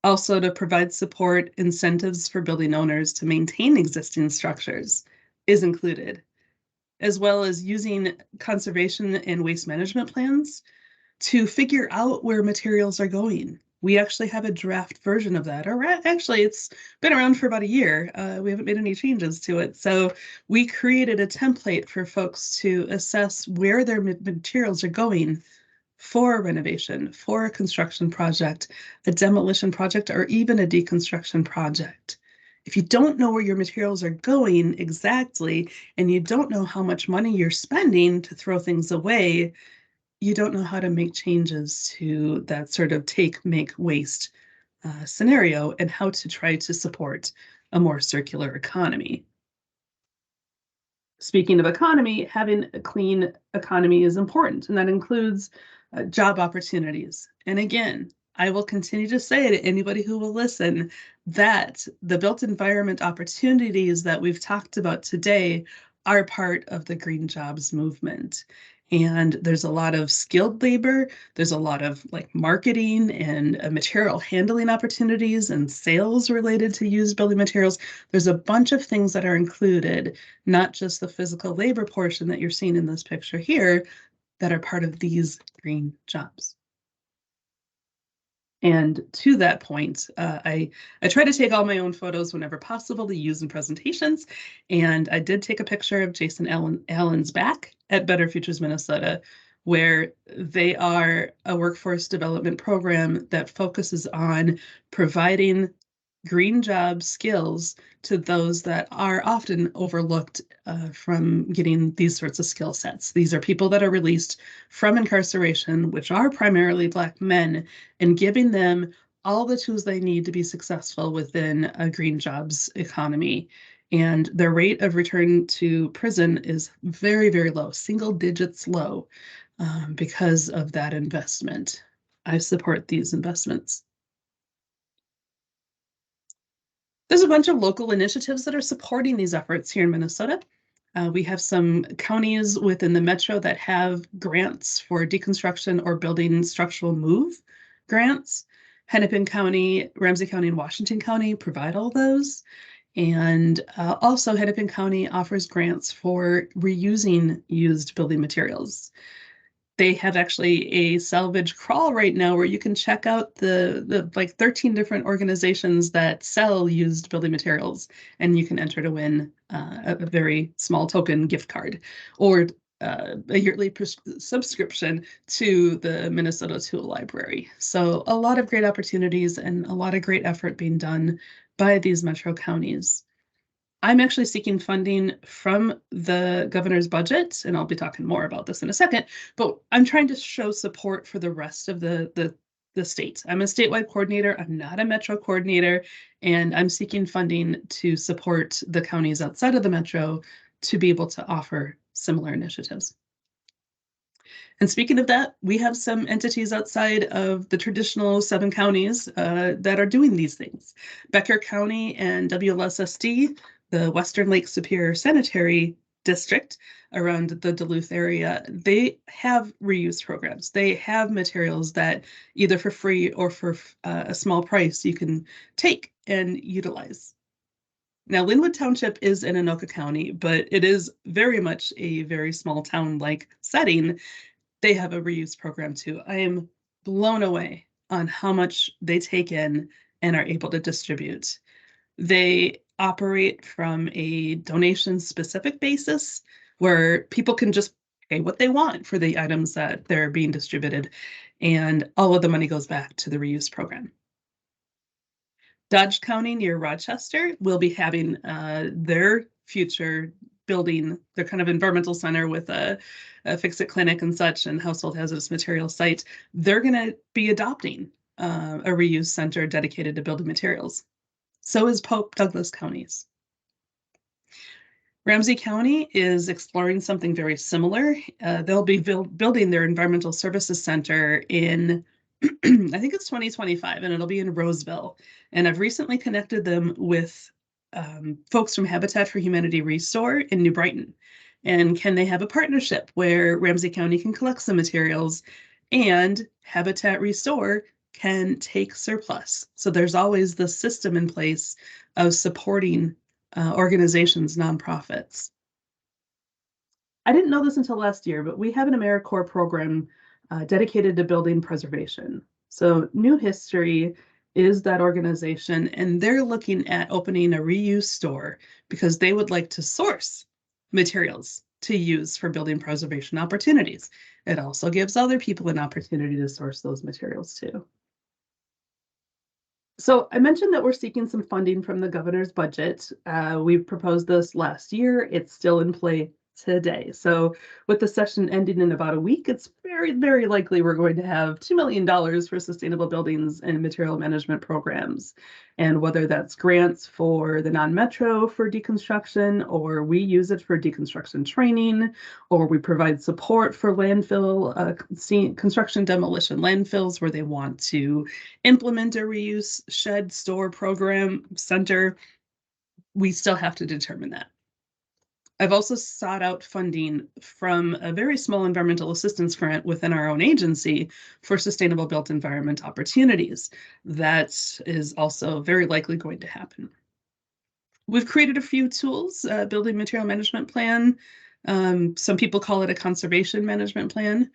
Also, to provide support, incentives for building owners to maintain existing structures is included, as well as using conservation and waste management plans to figure out where materials are going. We actually have a draft version of that, or actually it's been around for about a year. We haven't made any changes to it. So we created a template for folks to assess where their materials are going for a renovation, for a construction project, a demolition project, or even a deconstruction project. If you don't know where your materials are going exactly, and you don't know how much money you're spending to throw things away, you don't know how to make changes to that sort of take, make, waste scenario, and how to try to support a more circular economy. Speaking of economy, having a clean economy is important, and that includes job opportunities. And again, I will continue to say to anybody who will listen that the built environment opportunities that we've talked about today are part of the green jobs movement. And there's a lot of skilled labor, there's a lot of marketing and material handling opportunities and sales related to used building materials. There's a bunch of things that are included, not just the physical labor portion that you're seeing in this picture here, that are part of these green jobs. And to that point, I try to take all my own photos whenever possible to use in presentations. And I did take a picture of Jason Allen's back at Better Futures Minnesota, where they are a workforce development program that focuses on providing green job skills to those that are often overlooked from getting these sorts of skill sets. These are people that are released from incarceration, which are primarily Black men, and giving them all the tools they need to be successful within a green jobs economy. And their rate of return to prison is very, very low, single digits low, because of that investment. I support these investments. There's a bunch of local initiatives that are supporting these efforts here in Minnesota. We have some counties within the metro that have grants for deconstruction or building structural move grants. Hennepin County, Ramsey County, and Washington County provide all those. And also Hennepin County offers grants for reusing used building materials. They have actually a salvage crawl right now where you can check out the 13 different organizations that sell used building materials, and you can enter to win a very small token gift card or a yearly subscription to the Minnesota Tool Library. So a lot of great opportunities and a lot of great effort being done by these metro counties. I'm actually seeking funding from the governor's budget, and I'll be talking more about this in a second, but I'm trying to show support for the rest of the the state. I'm a statewide coordinator. I'm not a metro coordinator, and I'm seeking funding to support the counties outside of the metro to be able to offer similar initiatives. And speaking of that, we have some entities outside of the traditional 7 counties that are doing these things. Becker County and WLSSD, the Western Lake Superior Sanitary District around the Duluth area, they have reuse programs. They have materials that either for free or for a small price you can take and utilize. Now, Linwood Township is in Anoka County, but it is very much a very small town-like setting. They have a reuse program too. I am blown away on how much they take in and are able to distribute. They operate from a donation-specific basis where people can just pay what they want for the items that they're being distributed, and all of the money goes back to the reuse program. Dodge County near Rochester will be having their future building, their kind of environmental center with a fix-it clinic and such, and household hazardous materials site. They're going to be adopting a reuse center dedicated to building materials. So is Pope Douglas counties. Ramsey County is exploring something very similar. They'll be building their environmental services center in I think it's 2025, and it'll be in Roseville. And I've recently connected them with folks from Habitat for Humanity Restore in New Brighton. And can they have a partnership where Ramsey County can collect some materials and Habitat Restore can take surplus? So there's always the system in place of supporting organizations, nonprofits. I didn't know this until last year, but we have an AmeriCorps program dedicated to building preservation. So New History is that organization, and they're looking at opening a reuse store because they would like to source materials to use for building preservation opportunities. It also gives other people an opportunity to source those materials too. So I mentioned that we're seeking some funding from the governor's budget. We've proposed this last year. It's still in play today. So with the session ending in about a week, it's very, very likely we're going to have $2 million for sustainable buildings and material management programs. And whether that's grants for the non-metro for deconstruction, or we use it for deconstruction training, or we provide support for landfill, construction demolition landfills where they want to implement a reuse shed store program center, we still have to determine that. I've also sought out funding from a very small environmental assistance grant within our own agency for sustainable built environment opportunities. That is also very likely going to happen. We've created a few tools, building material management plan. Some people call it a conservation management plan.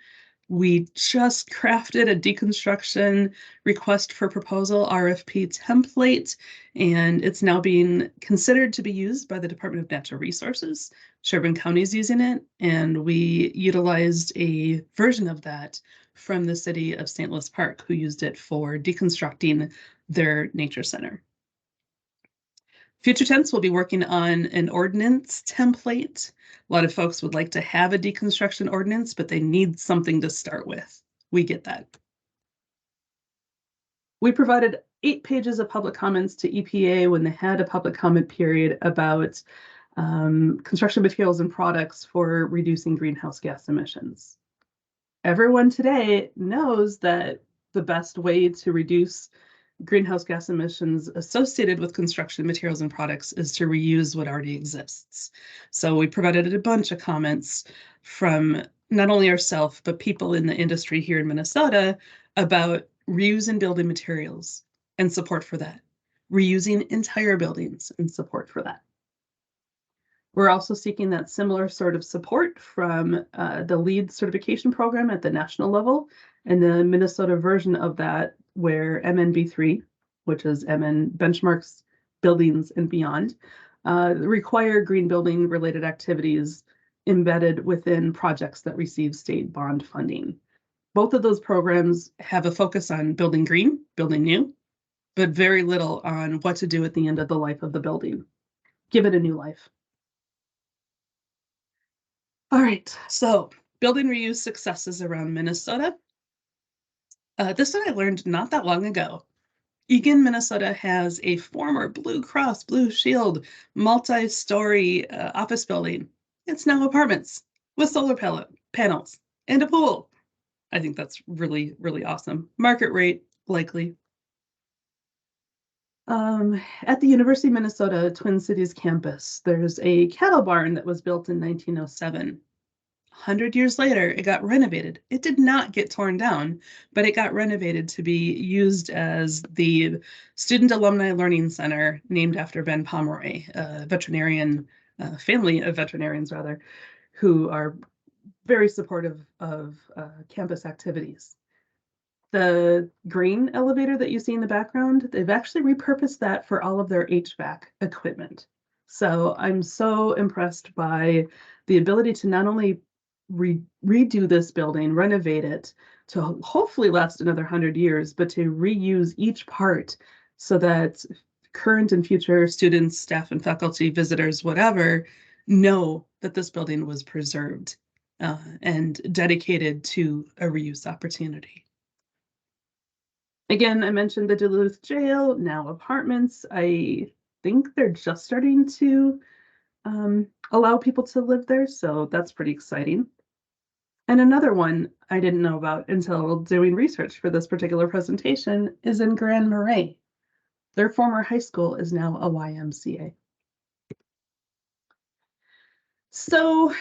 We just crafted a deconstruction request for proposal RFP template, and it's now being considered to be used by the Department of Natural Resources. Sherburne County is using it, and we utilized a version of that from the city of St. Louis Park, who used it for deconstructing their nature center. Future tense will be working on an ordinance template. A lot of folks would like to have a deconstruction ordinance, but they need something to start with. We get that. We provided 8 pages of public comments to EPA when they had a public comment period about construction materials and products for reducing greenhouse gas emissions. Everyone today knows that the best way to reduce greenhouse gas emissions associated with construction materials and products is to reuse what already exists. So we provided a bunch of comments from not only ourselves, but people in the industry here in Minnesota about reusing building materials and support for that, reusing entire buildings and support for that. We're also seeking that similar sort of support from the LEED certification program at the national level, and the Minnesota version of that, where MNB3, which is MN benchmarks buildings and beyond, require green building related activities embedded within projects that receive state bond funding. Both of those programs have a focus on building green, building new, but very little on what to do at the end of the life of the building. Give it a new life. All right, so building reuse successes around Minnesota. This one I learned not that long ago. Eagan, Minnesota has a former Blue Cross Blue Shield multi-story office building. It's now apartments with solar panels and a pool. I think that's really, really awesome. Market rate, likely. At the University of Minnesota Twin Cities campus, there's a cattle barn that was built in 1907. 100 years later, it got renovated. It did not get torn down, but it got renovated to be used as the Student Alumni Learning Center, named after Ben Pomeroy, a veterinarian, family of veterinarians rather, who are very supportive of campus activities. The green elevator that you see in the background, they've actually repurposed that for all of their HVAC equipment. So I'm so impressed by the ability to not only redo this building, renovate it to hopefully last another 100 years, but to reuse each part so that current and future students, staff and faculty, visitors, whatever, know that this building was preserved and dedicated to a reuse opportunity. Again, I mentioned the Duluth jail, now apartments. I think they're just starting to allow people to live there, so that's pretty exciting. And another one I didn't know about until doing research for this particular presentation is in Grand Marais. Their former high school is now a YMCA. So,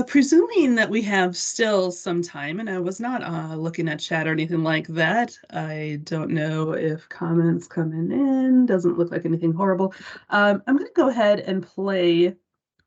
presuming that we have still some time, and I was not looking at chat or anything like that. I don't know if comments coming in. Doesn't look like anything horrible. I'm going to go ahead and play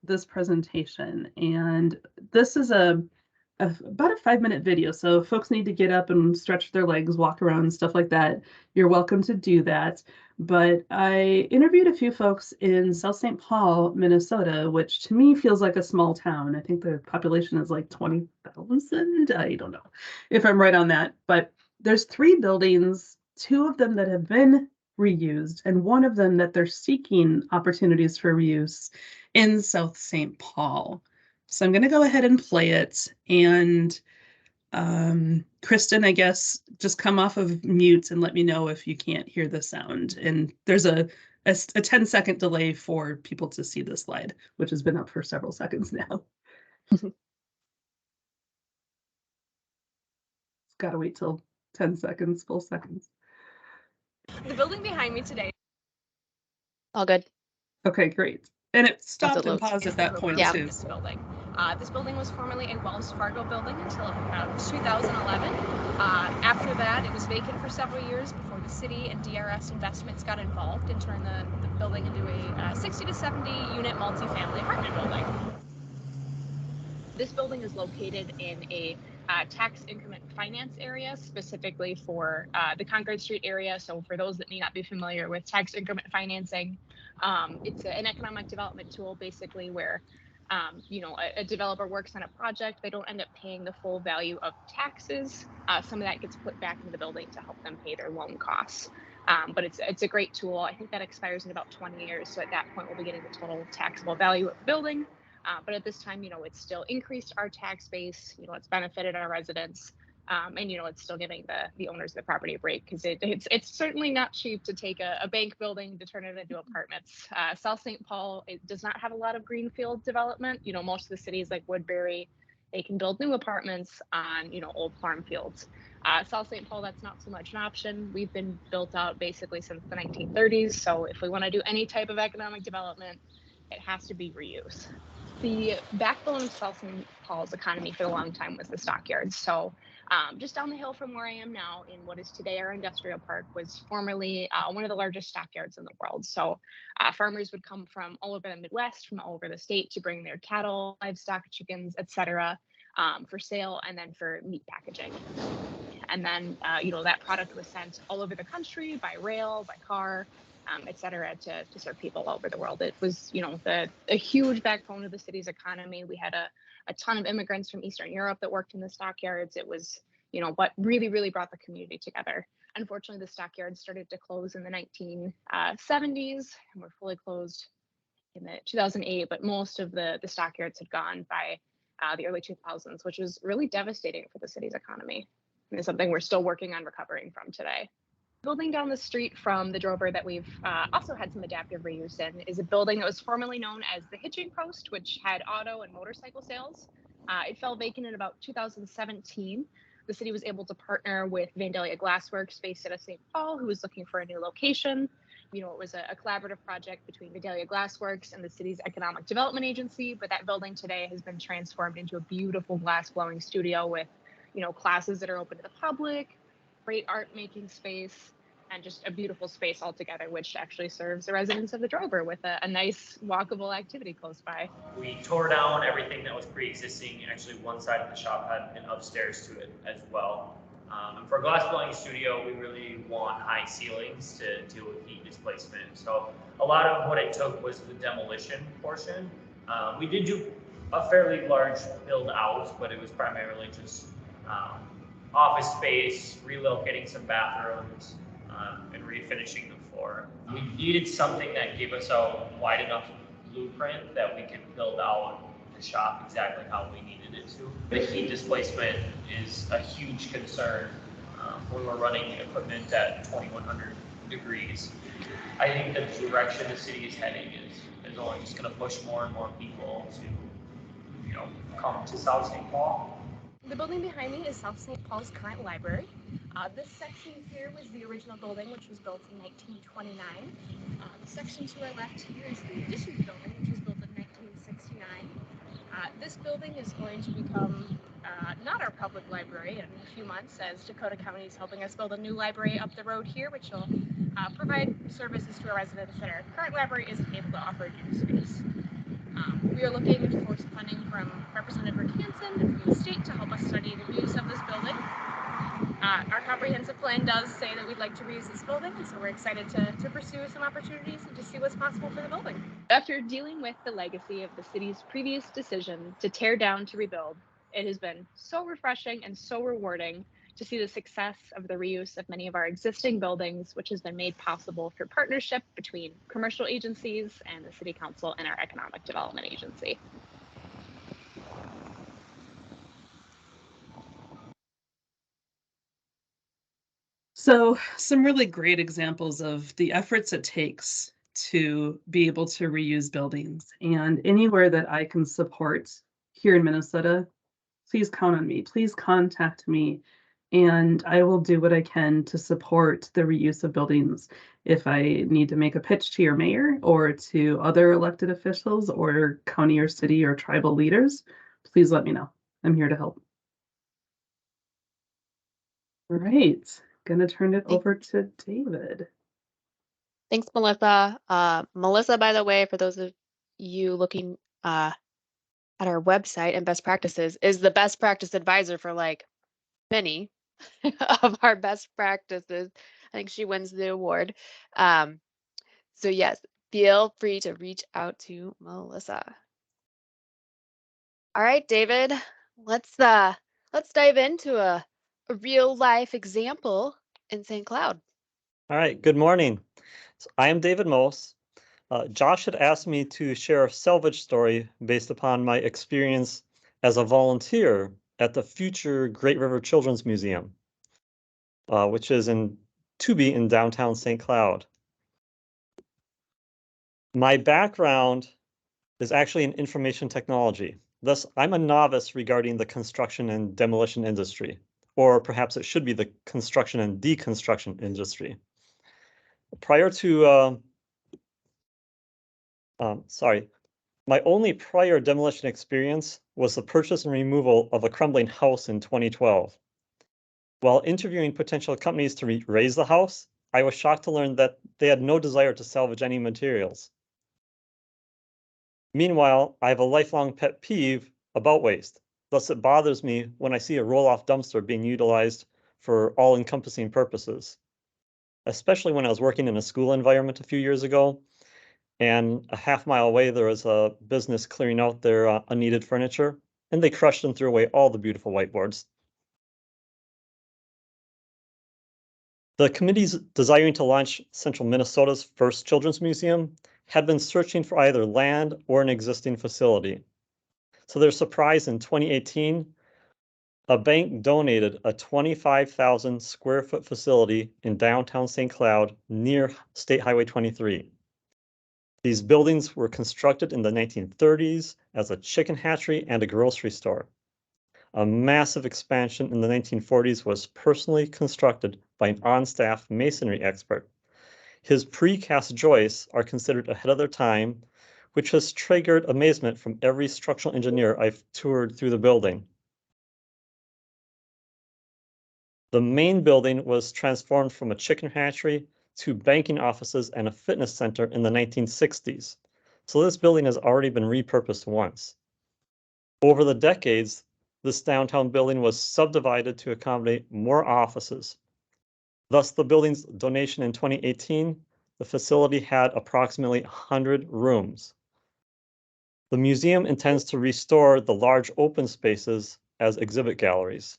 this presentation, and this is about a 5-minute video. So if folks need to get up and stretch their legs, walk around, stuff like that, you're welcome to do that. But I interviewed a few folks in South St. Paul, Minnesota, which to me feels like a small town. I think the population is like 20,000. I don't know if I'm right on that, but there's 3 buildings, 2 of them that have been reused, and 1 of them that they're seeking opportunities for reuse in South St. Paul. So I'm going to go ahead and play it. And Kristen, I guess, just come off of mute and let me know if you can't hear the sound. And there's a 10-second delay for people to see the slide, which has been up for several seconds now. Got to wait till 10 seconds, full seconds. The building behind me today. All good. Okay, great. And it stopped and loads. paused at that point, Yeah. too. This building was formerly a Wells Fargo building until 2011. After that, it was vacant for several years before the city and DRS Investments got involved and turned the building into a 60 to 70 unit multifamily apartment building. This building is located in a tax increment finance area, specifically for the Concord Street area. So for those that may not be familiar with tax increment financing, it's an economic development tool, basically, where a developer works on a project, they don't end up paying the full value of taxes. Some of that gets put back into the building to help them pay their loan costs. But it's a great tool. I think that expires in about 20 years. So at that point, we'll be getting the total taxable value of the building. But at this time, it's still increased our tax base, it's benefited our residents, and, it's still giving the owners of the property a break, because it's certainly not cheap to take a bank building to turn it into apartments. South St. Paul, it does not have a lot of greenfield development. Most of the cities like Woodbury, they can build new apartments on, old farm fields. South St. Paul, that's not so much an option. We've been built out basically since the 1930s. So if we want to do any type of economic development, it has to be reuse. The backbone of South St. Paul's economy for a long time was the stockyards. So just down the hill from where I am now, in what is today our industrial park, was formerly one of the largest stockyards in the world. So farmers would come from all over the Midwest, from all over the state, to bring their cattle, livestock, chickens, etc., for sale, and then for meat packaging. And then, that product was sent all over the country by rail, by car, et cetera, to serve people all over the world. It was, a huge backbone of the city's economy. We had a ton of immigrants from Eastern Europe that worked in the stockyards. It was, what really, really brought the community together. Unfortunately, the stockyards started to close in the 1970s and were fully closed in the 2008, but most of the stockyards had gone by the early 2000s, which was really devastating for the city's economy. It's something we're still working on recovering from today. Building down the street from the Drover that we've also had some adaptive reuse in is a building that was formerly known as the Hitching Post, which had auto and motorcycle sales. It fell vacant in about 2017. The city was able to partner with Vandalia Glassworks based out of St. Paul, who was looking for a new location. It was a collaborative project between Vandalia Glassworks and the city's economic development agency, but that building today has been transformed into a beautiful glass blowing studio with classes that are open to the public, great art making space, and just a beautiful space altogether, which actually serves the residents of the Drover with a nice walkable activity close by. We tore down everything that was pre-existing. Actually, one side of the shop had an upstairs to it as well. And for a glass blowing studio, we really want high ceilings to deal with heat displacement. So a lot of what it took was the demolition portion. We did do a fairly large build out, but it was primarily just office space, relocating some bathrooms, and refinishing the floor. We needed something that gave us a wide enough blueprint that we could build out the shop exactly how we needed it to. The heat displacement is a huge concern when we're running equipment at 2100 degrees. I think the direction the city is heading is only just going to push more and more people to come to South St. Paul. The building behind me is South St. Paul's current library. This section here was the original building, which was built in 1929. The section to our left here is the addition building, which was built in 1969. This building is going to become not our public library in a few months, as Dakota County is helping us build a new library up the road here, which will provide services to our residents that our current library isn't able to offer new space. We are looking for some funding from Representative Rick Hansen and from the state to help us study the reuse of this building. Our comprehensive plan does say that we'd like to reuse this building, and so we're excited to pursue some opportunities and to see what's possible for the building. After dealing with the legacy of the city's previous decision to tear down to rebuild, it has been so refreshing and so rewarding to see the success of the reuse of many of our existing buildings, which has been made possible through partnership between commercial agencies and the City Council and our Economic Development Agency. So some really great examples of the efforts it takes to be able to reuse buildings, and anywhere that I can support here in Minnesota, please count on me. Please contact me, and I will do what I can to support the reuse of buildings. If I need to make a pitch to your mayor or to other elected officials or county or city or tribal leaders, please let me know. I'm here to help. All right, gonna turn it over to David. Thanks, Melissa. Melissa, by the way, for those of you looking at our website and best practices, is the best practice advisor for like many of our best practices. I think she wins the award. So yes, feel free to reach out to Melissa. All right, David, let's dive into a real life example in St. Cloud. All right, good morning. So I am David Mohs. Josh had asked me to share a salvage story based upon my experience as a volunteer at the future Great River Children's Museum, which is to be in downtown St. Cloud. My background is actually in information technology. Thus, I'm a novice regarding the construction and demolition industry, or perhaps it should be the construction and deconstruction industry. Prior to, my only prior demolition experience was the purchase and removal of a crumbling house in 2012. While interviewing potential companies to raise the house, I was shocked to learn that they had no desire to salvage any materials. Meanwhile, I have a lifelong pet peeve about waste. Thus, it bothers me when I see a roll-off dumpster being utilized for all-encompassing purposes, especially when I was working in a school environment a few years ago, and a half-mile away, there was a business clearing out their unneeded furniture, and they crushed and threw away all the beautiful whiteboards. The committees desiring to launch Central Minnesota's first children's museum had been searching for either land or an existing facility. So they're surprised in 2018 a bank donated a 25,000 square foot facility in downtown St. Cloud near State Highway 23. These buildings were constructed in the 1930s as a chicken hatchery and a grocery store. A massive expansion in the 1940s was personally constructed by an on-staff masonry expert. His precast joists are considered ahead of their time, which has triggered amazement from every structural engineer I've toured through the building. The main building was transformed from a chicken hatchery to banking offices and a fitness center in the 1960s. So this building has already been repurposed once. Over the decades, this downtown building was subdivided to accommodate more offices. Thus, the building's donation in 2018, the facility had approximately 100 rooms. The museum intends to restore the large open spaces as exhibit galleries.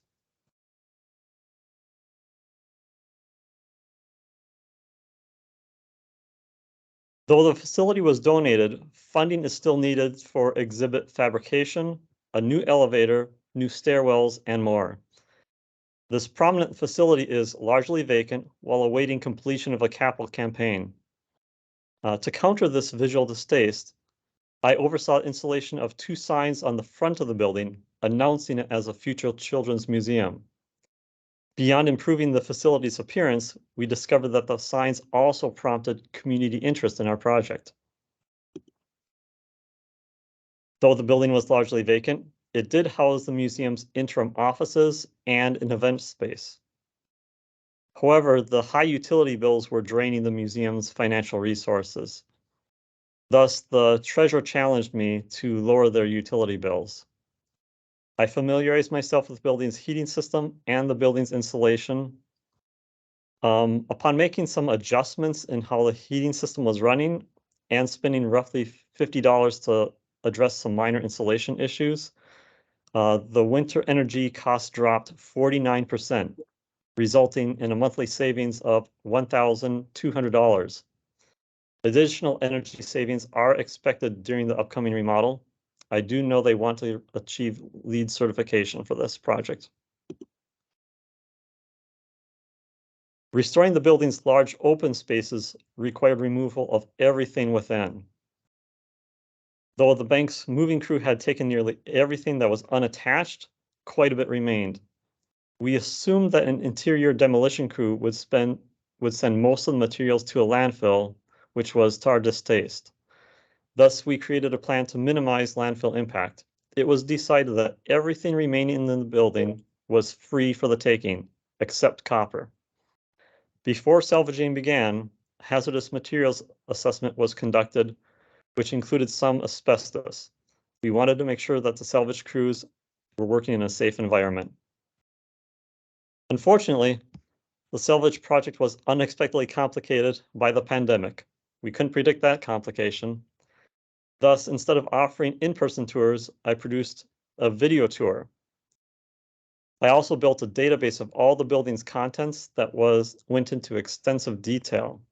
Though the facility was donated, funding is still needed for exhibit fabrication, a new elevator, new stairwells, and more. This prominent facility is largely vacant while awaiting completion of a capital campaign. To counter this visual distaste, I oversaw installation of 2 signs on the front of the building announcing it as a future children's museum. Beyond improving the facility's appearance, we discovered that the signs also prompted community interest in our project. Though the building was largely vacant, it did house the museum's interim offices and an event space. However, the high utility bills were draining the museum's financial resources. Thus, the treasurer challenged me to lower their utility bills. I familiarized myself with the building's heating system and the building's insulation. Upon making some adjustments in how the heating system was running and spending roughly $50 to address some minor insulation issues, the winter energy cost dropped 49%, resulting in a monthly savings of $1,200. Additional energy savings are expected during the upcoming remodel. I do know they want to achieve LEED certification for this project. Restoring the building's large open spaces required removal of everything within. Though the bank's moving crew had taken nearly everything that was unattached, quite a bit remained. We assumed that an interior demolition crew would send most of the materials to a landfill, which was to our distaste. Thus, we created a plan to minimize landfill impact. It was decided that everything remaining in the building was free for the taking, except copper. Before salvaging began, hazardous materials assessment was conducted, which included some asbestos. We wanted to make sure that the salvage crews were working in a safe environment. Unfortunately, the salvage project was unexpectedly complicated by the pandemic. We couldn't predict that complication. Thus, instead of offering in-person tours, I produced a video tour. I also built a database of all the building's contents that went into extensive detail.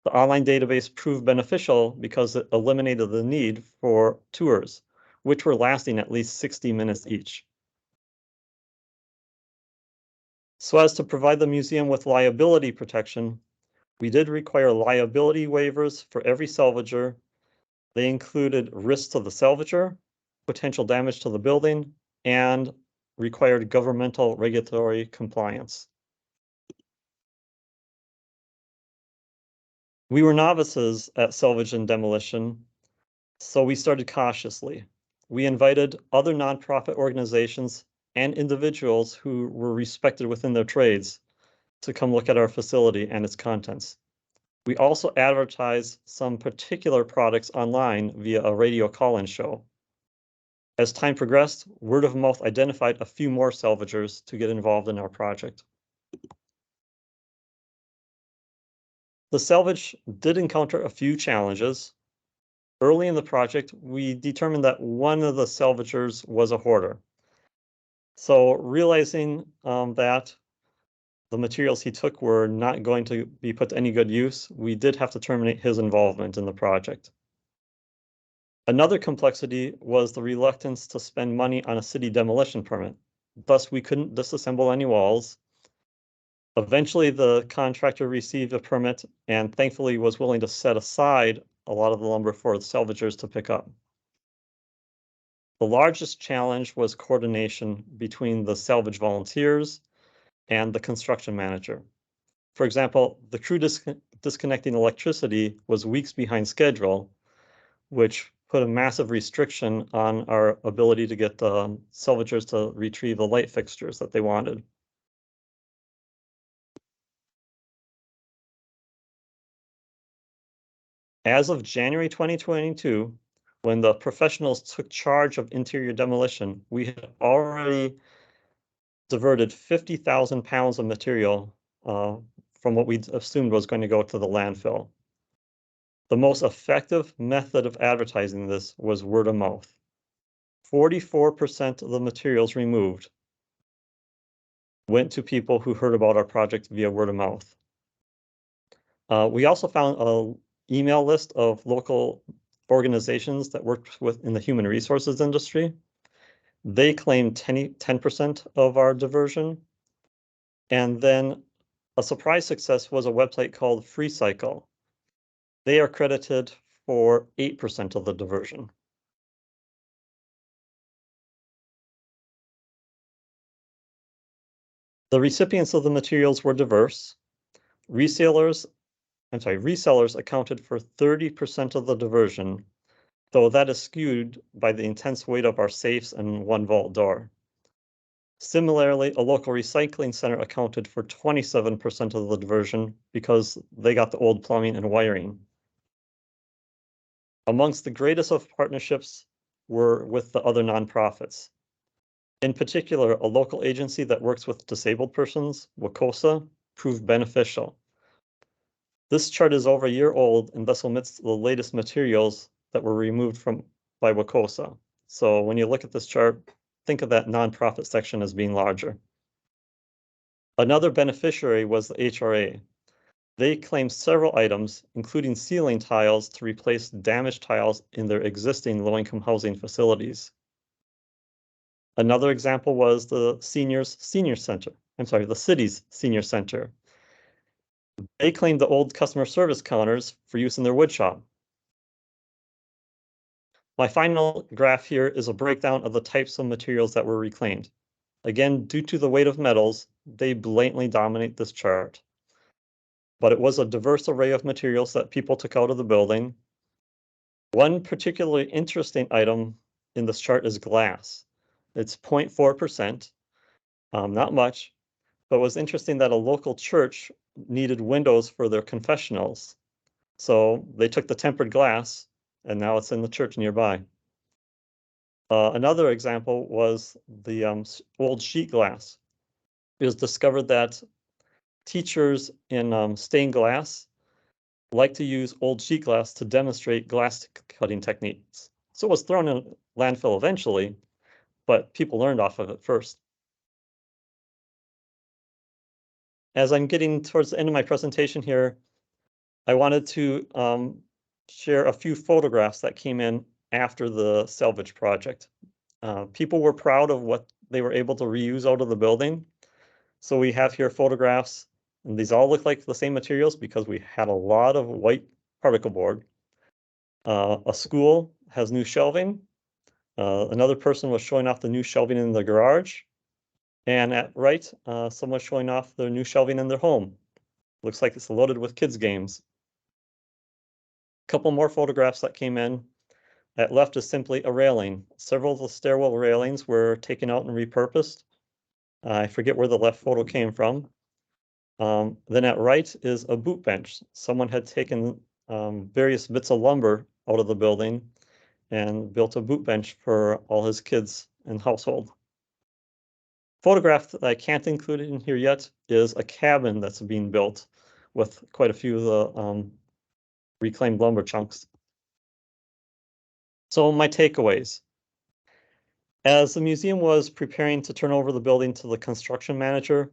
The online database proved beneficial because it eliminated the need for tours, which were lasting at least 60 minutes each. So as to provide the museum with liability protection, we did require liability waivers for every salvager. They included risks to the salvager, potential damage to the building, and required governmental regulatory compliance. We were novices at salvage and demolition, so we started cautiously. We invited other nonprofit organizations and individuals who were respected within their trades to come look at our facility and its contents. We also advertised some particular products online via a radio call-in show. As time progressed, word of mouth identified a few more salvagers to get involved in our project. The salvage did encounter a few challenges. Early in the project, we determined that one of the salvagers was a hoarder. So realizing that the materials he took were not going to be put to any good use, we did have to terminate his involvement in the project. Another complexity was the reluctance to spend money on a city demolition permit. thus we couldn't disassemble any walls. Eventually, the contractor received a permit and thankfully was willing to set aside a lot of the lumber for the salvagers to pick up. The largest challenge was coordination between the salvage volunteers and the construction manager. For example, the crew disconnecting electricity was weeks behind schedule, which put a massive restriction on our ability to get the salvagers to retrieve the light fixtures that they wanted. As of January 2022, when the professionals took charge of interior demolition, we had already diverted 50,000 pounds of material from what we assumed was going to go to the landfill. The most effective method of advertising this was word of mouth. 44% of the materials removed went to people who heard about our project via word of mouth. We also found an email list of local organizations that worked in the human resources industry. They claimed 10% of our diversion. And then a surprise success was a website called FreeCycle. They are credited for 8% of the diversion. The recipients of the materials were diverse. Resellers accounted for 30% of the diversion, though that is skewed by the intense weight of our safes and one vault door. Similarly, a local recycling center accounted for 27% of the diversion because they got the old plumbing and wiring. Amongst the greatest of partnerships were with the other nonprofits. In particular, a local agency that works with disabled persons, WCOSA, proved beneficial. This chart is over a year old and thus omits the latest materials that were removed by WCOSA. So when you look at this chart, think of that nonprofit section as being larger. Another beneficiary was the HRA. They claimed several items, including ceiling tiles, to replace damaged tiles in their existing low-income housing facilities. Another example was the city's senior center. They claimed the old customer service counters for use in their wood shop. My final graph here is a breakdown of the types of materials that were reclaimed. Again, due to the weight of metals, they blatantly dominate this chart. But it was a diverse array of materials that people took out of the building. One particularly interesting item in this chart is glass. It's 0.4%, not much, but it was interesting that a local church needed windows for their confessionals. So they took the tempered glass and now it's in the church nearby. Another example was the old sheet glass. It was discovered that teachers in stained glass like to use old sheet glass to demonstrate glass cutting techniques. So it was thrown in a landfill eventually, but people learned off of it first. As I'm getting towards the end of my presentation here, I wanted to share a few photographs that came in after the salvage project. People were proud of what they were able to reuse out of the building. So we have here photographs, and these all look like the same materials because we had a lot of white particle board. A school has new shelving. Another person was showing off the new shelving in the garage. And at right, someone's showing off their new shelving in their home. Looks like it's loaded with kids' games. A couple more photographs that came in. At left is simply a railing. Several of the stairwell railings were taken out and repurposed. I forget where the left photo came from. Then at right is a boot bench. Someone had taken various bits of lumber out of the building and built a boot bench for all his kids and household. Photograph that I can't include in here yet is a cabin that's being built with quite a few of the reclaimed lumber chunks. So my takeaways. As the museum was preparing to turn over the building to the construction manager,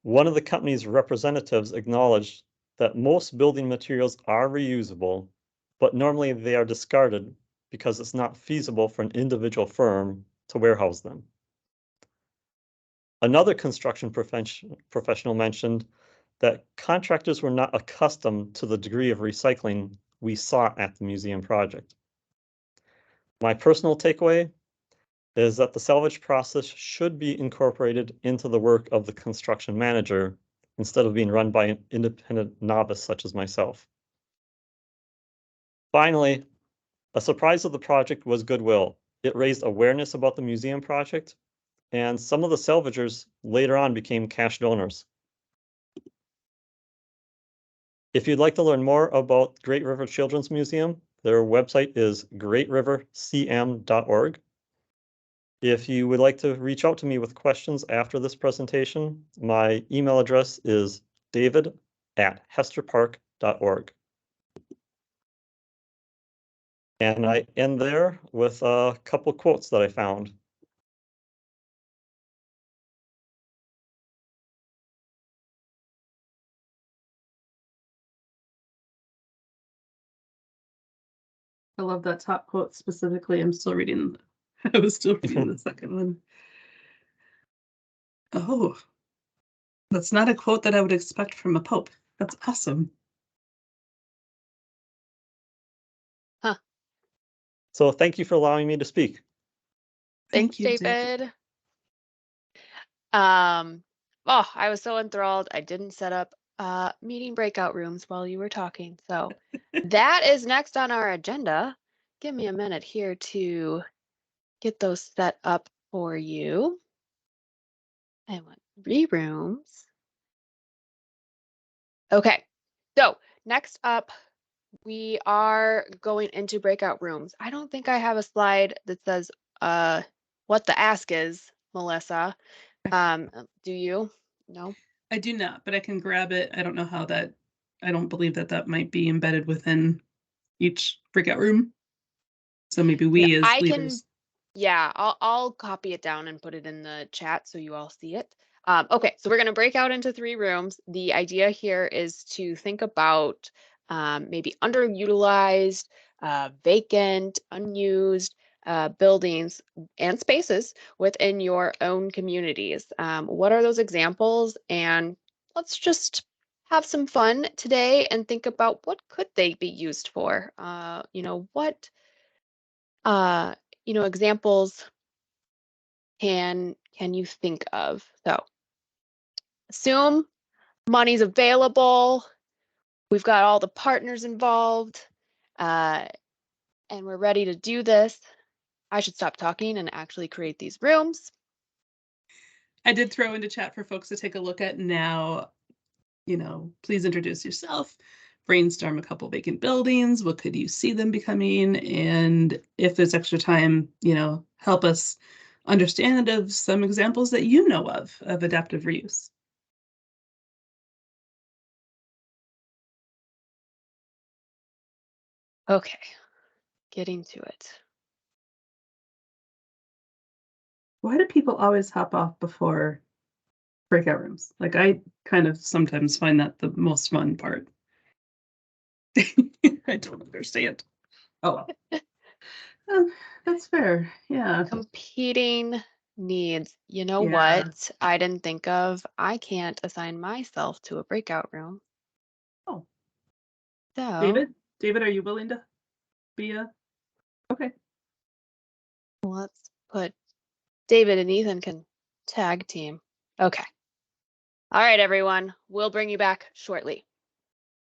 one of the company's representatives acknowledged that most building materials are reusable, but normally they are discarded because it's not feasible for an individual firm to warehouse them. Another construction professional mentioned that contractors were not accustomed to the degree of recycling we saw at the museum project. My personal takeaway is that the salvage process should be incorporated into the work of the construction manager instead of being run by an independent novice such as myself. Finally, a surprise of the project was goodwill. It raised awareness about the museum project, and some of the salvagers later on became cash donors. If you'd like to learn more about Great River Children's Museum, their website is greatrivercm.org. If you would like to reach out to me with questions after this presentation, my email address is david@hesterpark.org. And I end there with a couple quotes that I found. I love that top quote specifically. I'm still reading. I was still reading the second one. Oh, that's not a quote that I would expect from a pope. That's awesome. Huh. So thank you for allowing me to speak. Thanks, you, David. Oh, I was so enthralled. I didn't set up meeting breakout rooms while you were talking. So that is next on our agenda. Give me a minute here to get those set up for you. I want 3 rooms. Okay, so next up, we are going into breakout rooms. I don't think I have a slide that says what the ask is, Melissa. Do you? No? I do not, but I can grab it. I don't know how that, I don't believe that that might be embedded within each breakout room. So maybe we as I leaders. Yeah, I'll copy it down and put it in the chat so you all see it. Okay, so we're going to break out into 3 rooms. The idea here is to think about maybe underutilized, vacant, unused buildings and spaces within your own communities. What are those examples? And let's just have some fun today and think about what could they be used for? What examples can you think of? So assume money's available, we've got all the partners involved, and we're ready to do this. I should stop talking and actually create these rooms. I did throw into chat for folks to take a look at now. Please introduce yourself, brainstorm a couple vacant buildings. What could you see them becoming? And if there's extra time, help us understand of some examples that you know of adaptive reuse. Okay, getting to it. Why do people always hop off before breakout rooms? Like, I kind of sometimes find that the most fun part. I don't understand. Oh, well. That's fair. Yeah. Competing needs. You know Yeah. what I didn't think of? I can't assign myself to a breakout room. Oh. So David, are you willing to be a? Okay. let's put David and Ethan can tag team. Okay. All right, everyone. We'll bring you back shortly.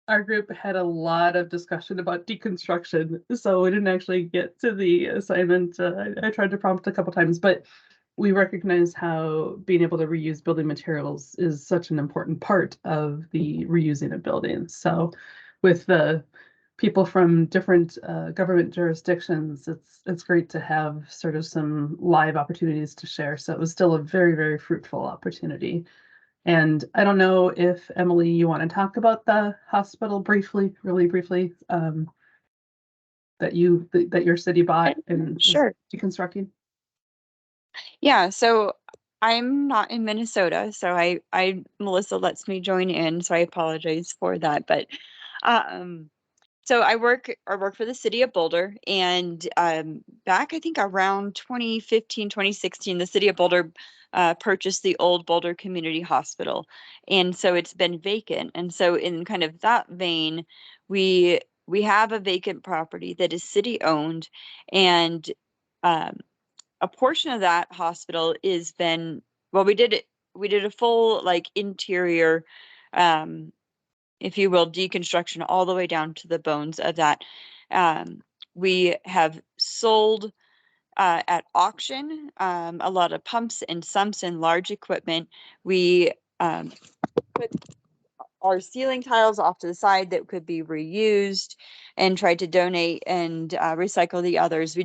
Our group had a lot of discussion about deconstruction, so we didn't actually get to the assignment. I tried to prompt a couple times, but we recognize how being able to reuse building materials is such an important part of the reusing of buildings. So with the people from different government jurisdictions, it's great to have sort of some live opportunities to share. So it was still a very, very fruitful opportunity. And I don't know if, Emily, you want to talk about the hospital really briefly, that your city bought and Sure. deconstructing? Yeah, so I'm not in Minnesota, so Melissa lets me join in, so I apologize for that. But So I work for the city of Boulder, and back I think around 2015, 2016, the city of Boulder purchased the old Boulder Community Hospital, and so it's been vacant. And so in kind of that vein, we have a vacant property that is city owned, and a portion of that hospital is been, well, we did a full like interior, if you will, deconstruction all the way down to the bones of that. We have sold at auction a lot of pumps and sumps and large equipment. We put our ceiling tiles off to the side that could be reused and tried to donate and recycle the others.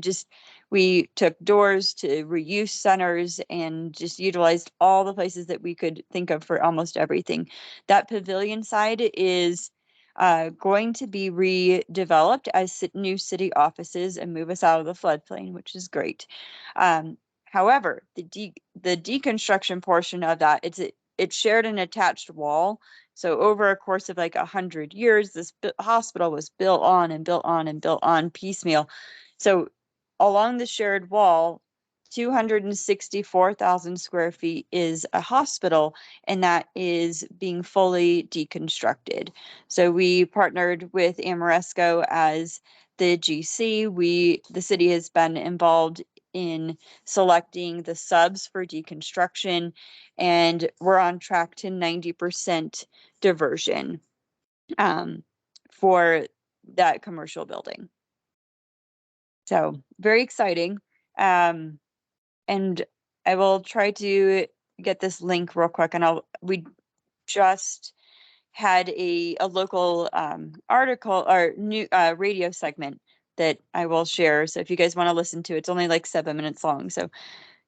We took doors to reuse centers and just utilized all the places that we could think of for almost everything. That pavilion side is going to be redeveloped as new city offices and move us out of the floodplain, which is great. However, the deconstruction portion of that, it's shared an attached wall. So over a course of like 100 years, this hospital was built on and built on and built on piecemeal. So along the shared wall, 264,000 square feet is a hospital, and that is being fully deconstructed. So we partnered with Amoresco as the GC. The city has been involved in selecting the subs for deconstruction, and we're on track to 90% diversion for that commercial building. So very exciting. And I will try to get this link real quick, and we just had a local article or new radio segment that I will share. So if you guys want to listen to it, it's only like 7 minutes long, so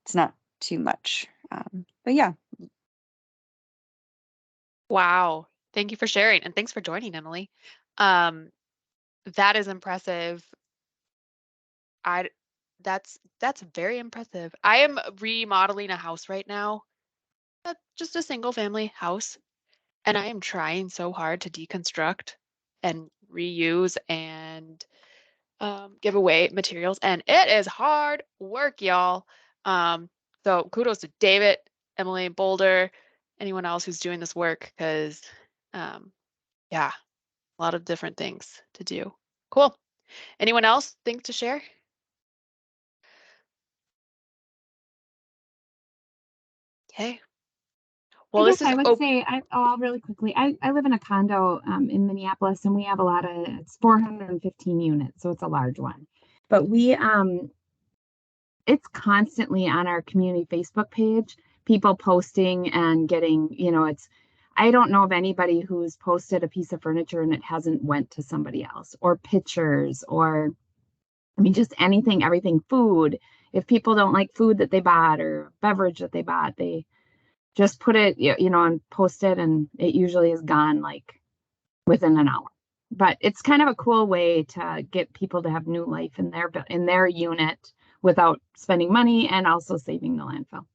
it's not too much. But yeah. Wow. Thank you for sharing, and thanks for joining, Emily. That is impressive. That's very impressive. I am remodeling a house right now, just a single family house, and I am trying so hard to deconstruct and reuse and give away materials, and it is hard work, y'all. So kudos to David, Emily, Boulder, anyone else who's doing this work, because yeah, a lot of different things to do. Cool. Anyone else think to share? Okay. Well, this is I would say, really quickly, I live in a condo in Minneapolis, and we have it's 415 units, so it's a large one. But it's constantly on our community Facebook page, people posting and getting, I don't know of anybody who's posted a piece of furniture and it hasn't went to somebody else, or pictures, or, I mean, just anything, everything, food. If people don't like food that they bought or beverage that they bought, they just put it, and post it, and it usually is gone like within an hour. But it's kind of a cool way to get people to have new life in their unit without spending money and also saving the landfill.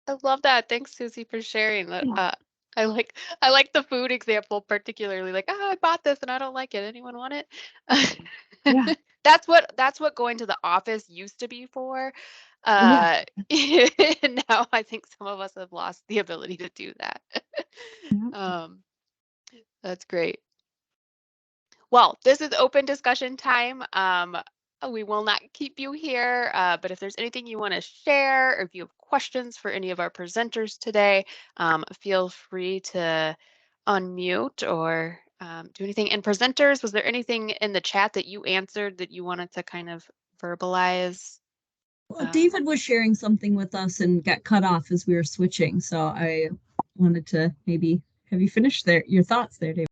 I love that. Thanks, Susie, for sharing that. Yeah. I like the food example particularly. Like, I bought this and I don't like it. Anyone want it? Yeah. That's what going to the office used to be for. Yeah. Now I think some of us have lost the ability to do that. Yeah. That's great. Well, this is open discussion time. We will not keep you here, but if there's anything you want to share, or if you have questions for any of our presenters today, feel free to unmute or do anything. And presenters, was there anything in the chat that you answered that you wanted to kind of verbalize? Well, David was sharing something with us and got cut off as we were switching. So I wanted to maybe have you finished your thoughts there, David.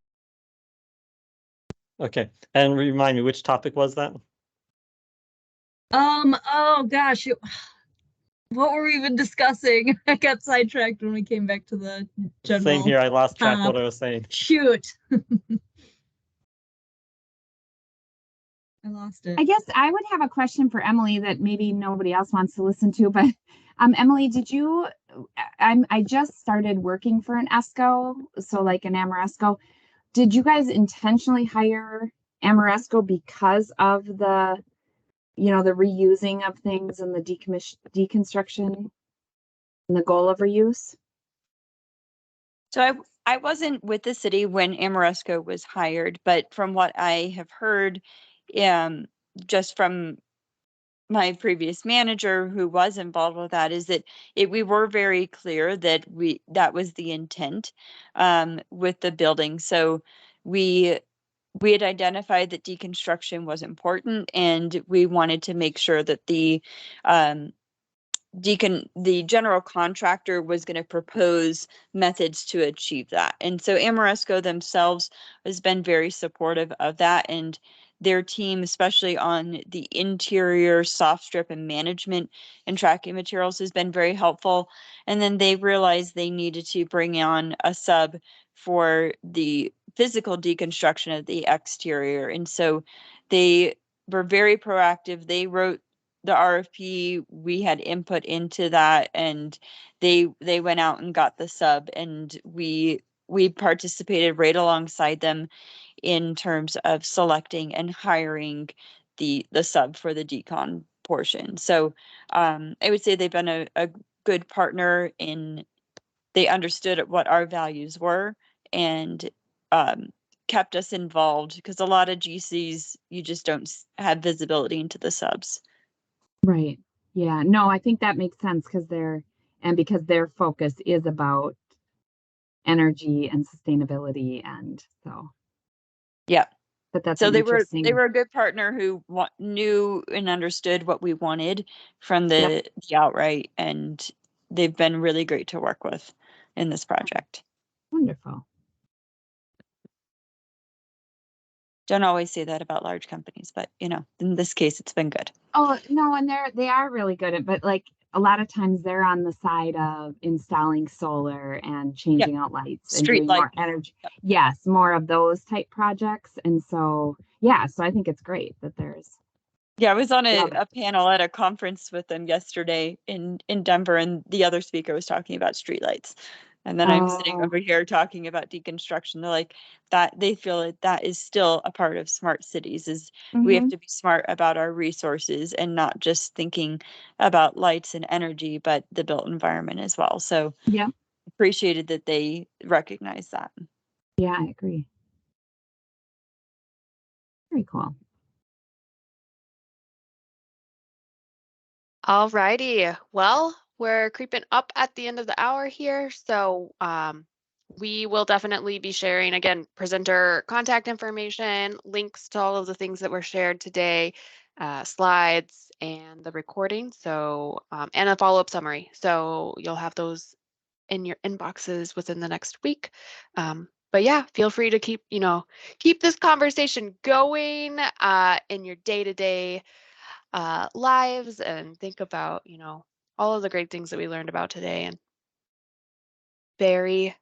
Okay, and remind me, which topic was that? Oh gosh, what were we even discussing? I got sidetracked when we came back to the general. Same here, I lost track of what I was saying. Shoot. I lost it. I guess I would have a question for Emily that maybe nobody else wants to listen to, but Emily, I just started working for an ESCO, so like an Amoresco. did you guys intentionally hire Amoresco because of the, the reusing of things and the deconstruction and the goal of reuse? So I wasn't with the city when Amoresco was hired, but from what I have heard, just from my previous manager who was involved with that, is that we were very clear that that was the intent with the building. So we had identified that deconstruction was important, and we wanted to make sure that the general contractor was going to propose methods to achieve that. And so Amoresco themselves has been very supportive of that, and their team, especially on the interior soft strip and management and tracking materials, has been very helpful. And then they realized they needed to bring on a sub for the physical deconstruction of the exterior. And so they were very proactive. They wrote the RFP, we had input into that, and they went out and got the sub, and we participated right alongside them in terms of selecting and hiring the sub for the decon portion. So I would say they've been a good partner in, they understood what our values were, and kept us involved, because a lot of GCs, you just don't have visibility into the subs. Right. Yeah. No, I think that makes sense because their focus is about energy and sustainability, and so. Yeah. But that's So an they interesting. were a good partner who knew and understood what we wanted from the outright, and they've been really great to work with in this project. Wonderful. Don't always say that about large companies, but in this case, it's been good. Oh, no, and they are really good at, but like a lot of times they're on the side of installing solar and changing out lights and Street doing more lighting. energy. Yes, more of those type projects. And so, yeah, so I think it's great that there's. Yeah, I was on Love a panel at a conference with them yesterday in Denver, and the other speaker was talking about streetlights. And then I'm sitting over here talking about deconstruction. They're like, that they feel that that is still a part of smart cities, is we have to be smart about our resources and not just thinking about lights and energy, but the built environment as well. So yeah, appreciated that they recognize that. Yeah, I agree. Very cool. All righty. Well, we're creeping up at the end of the hour here, so we will definitely be sharing, again, presenter contact information, links to all of the things that were shared today, slides, and the recording, so and a follow-up summary. So you'll have those in your inboxes within the next week. But yeah, feel free to keep this conversation going in your day-to-day lives, and think about, all of the great things that we learned about today. And very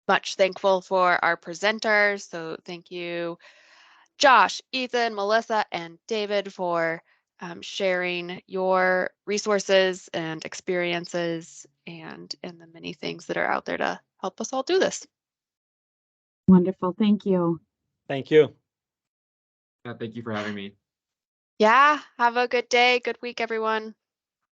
much thankful for our presenters. So thank you, Josh, Ethan, Melissa, and David, for sharing your resources and experiences and the many things that are out there to help us all do this. Wonderful. Thank you. Thank you. Thank you for having me. Yeah, have a good day, good week, everyone.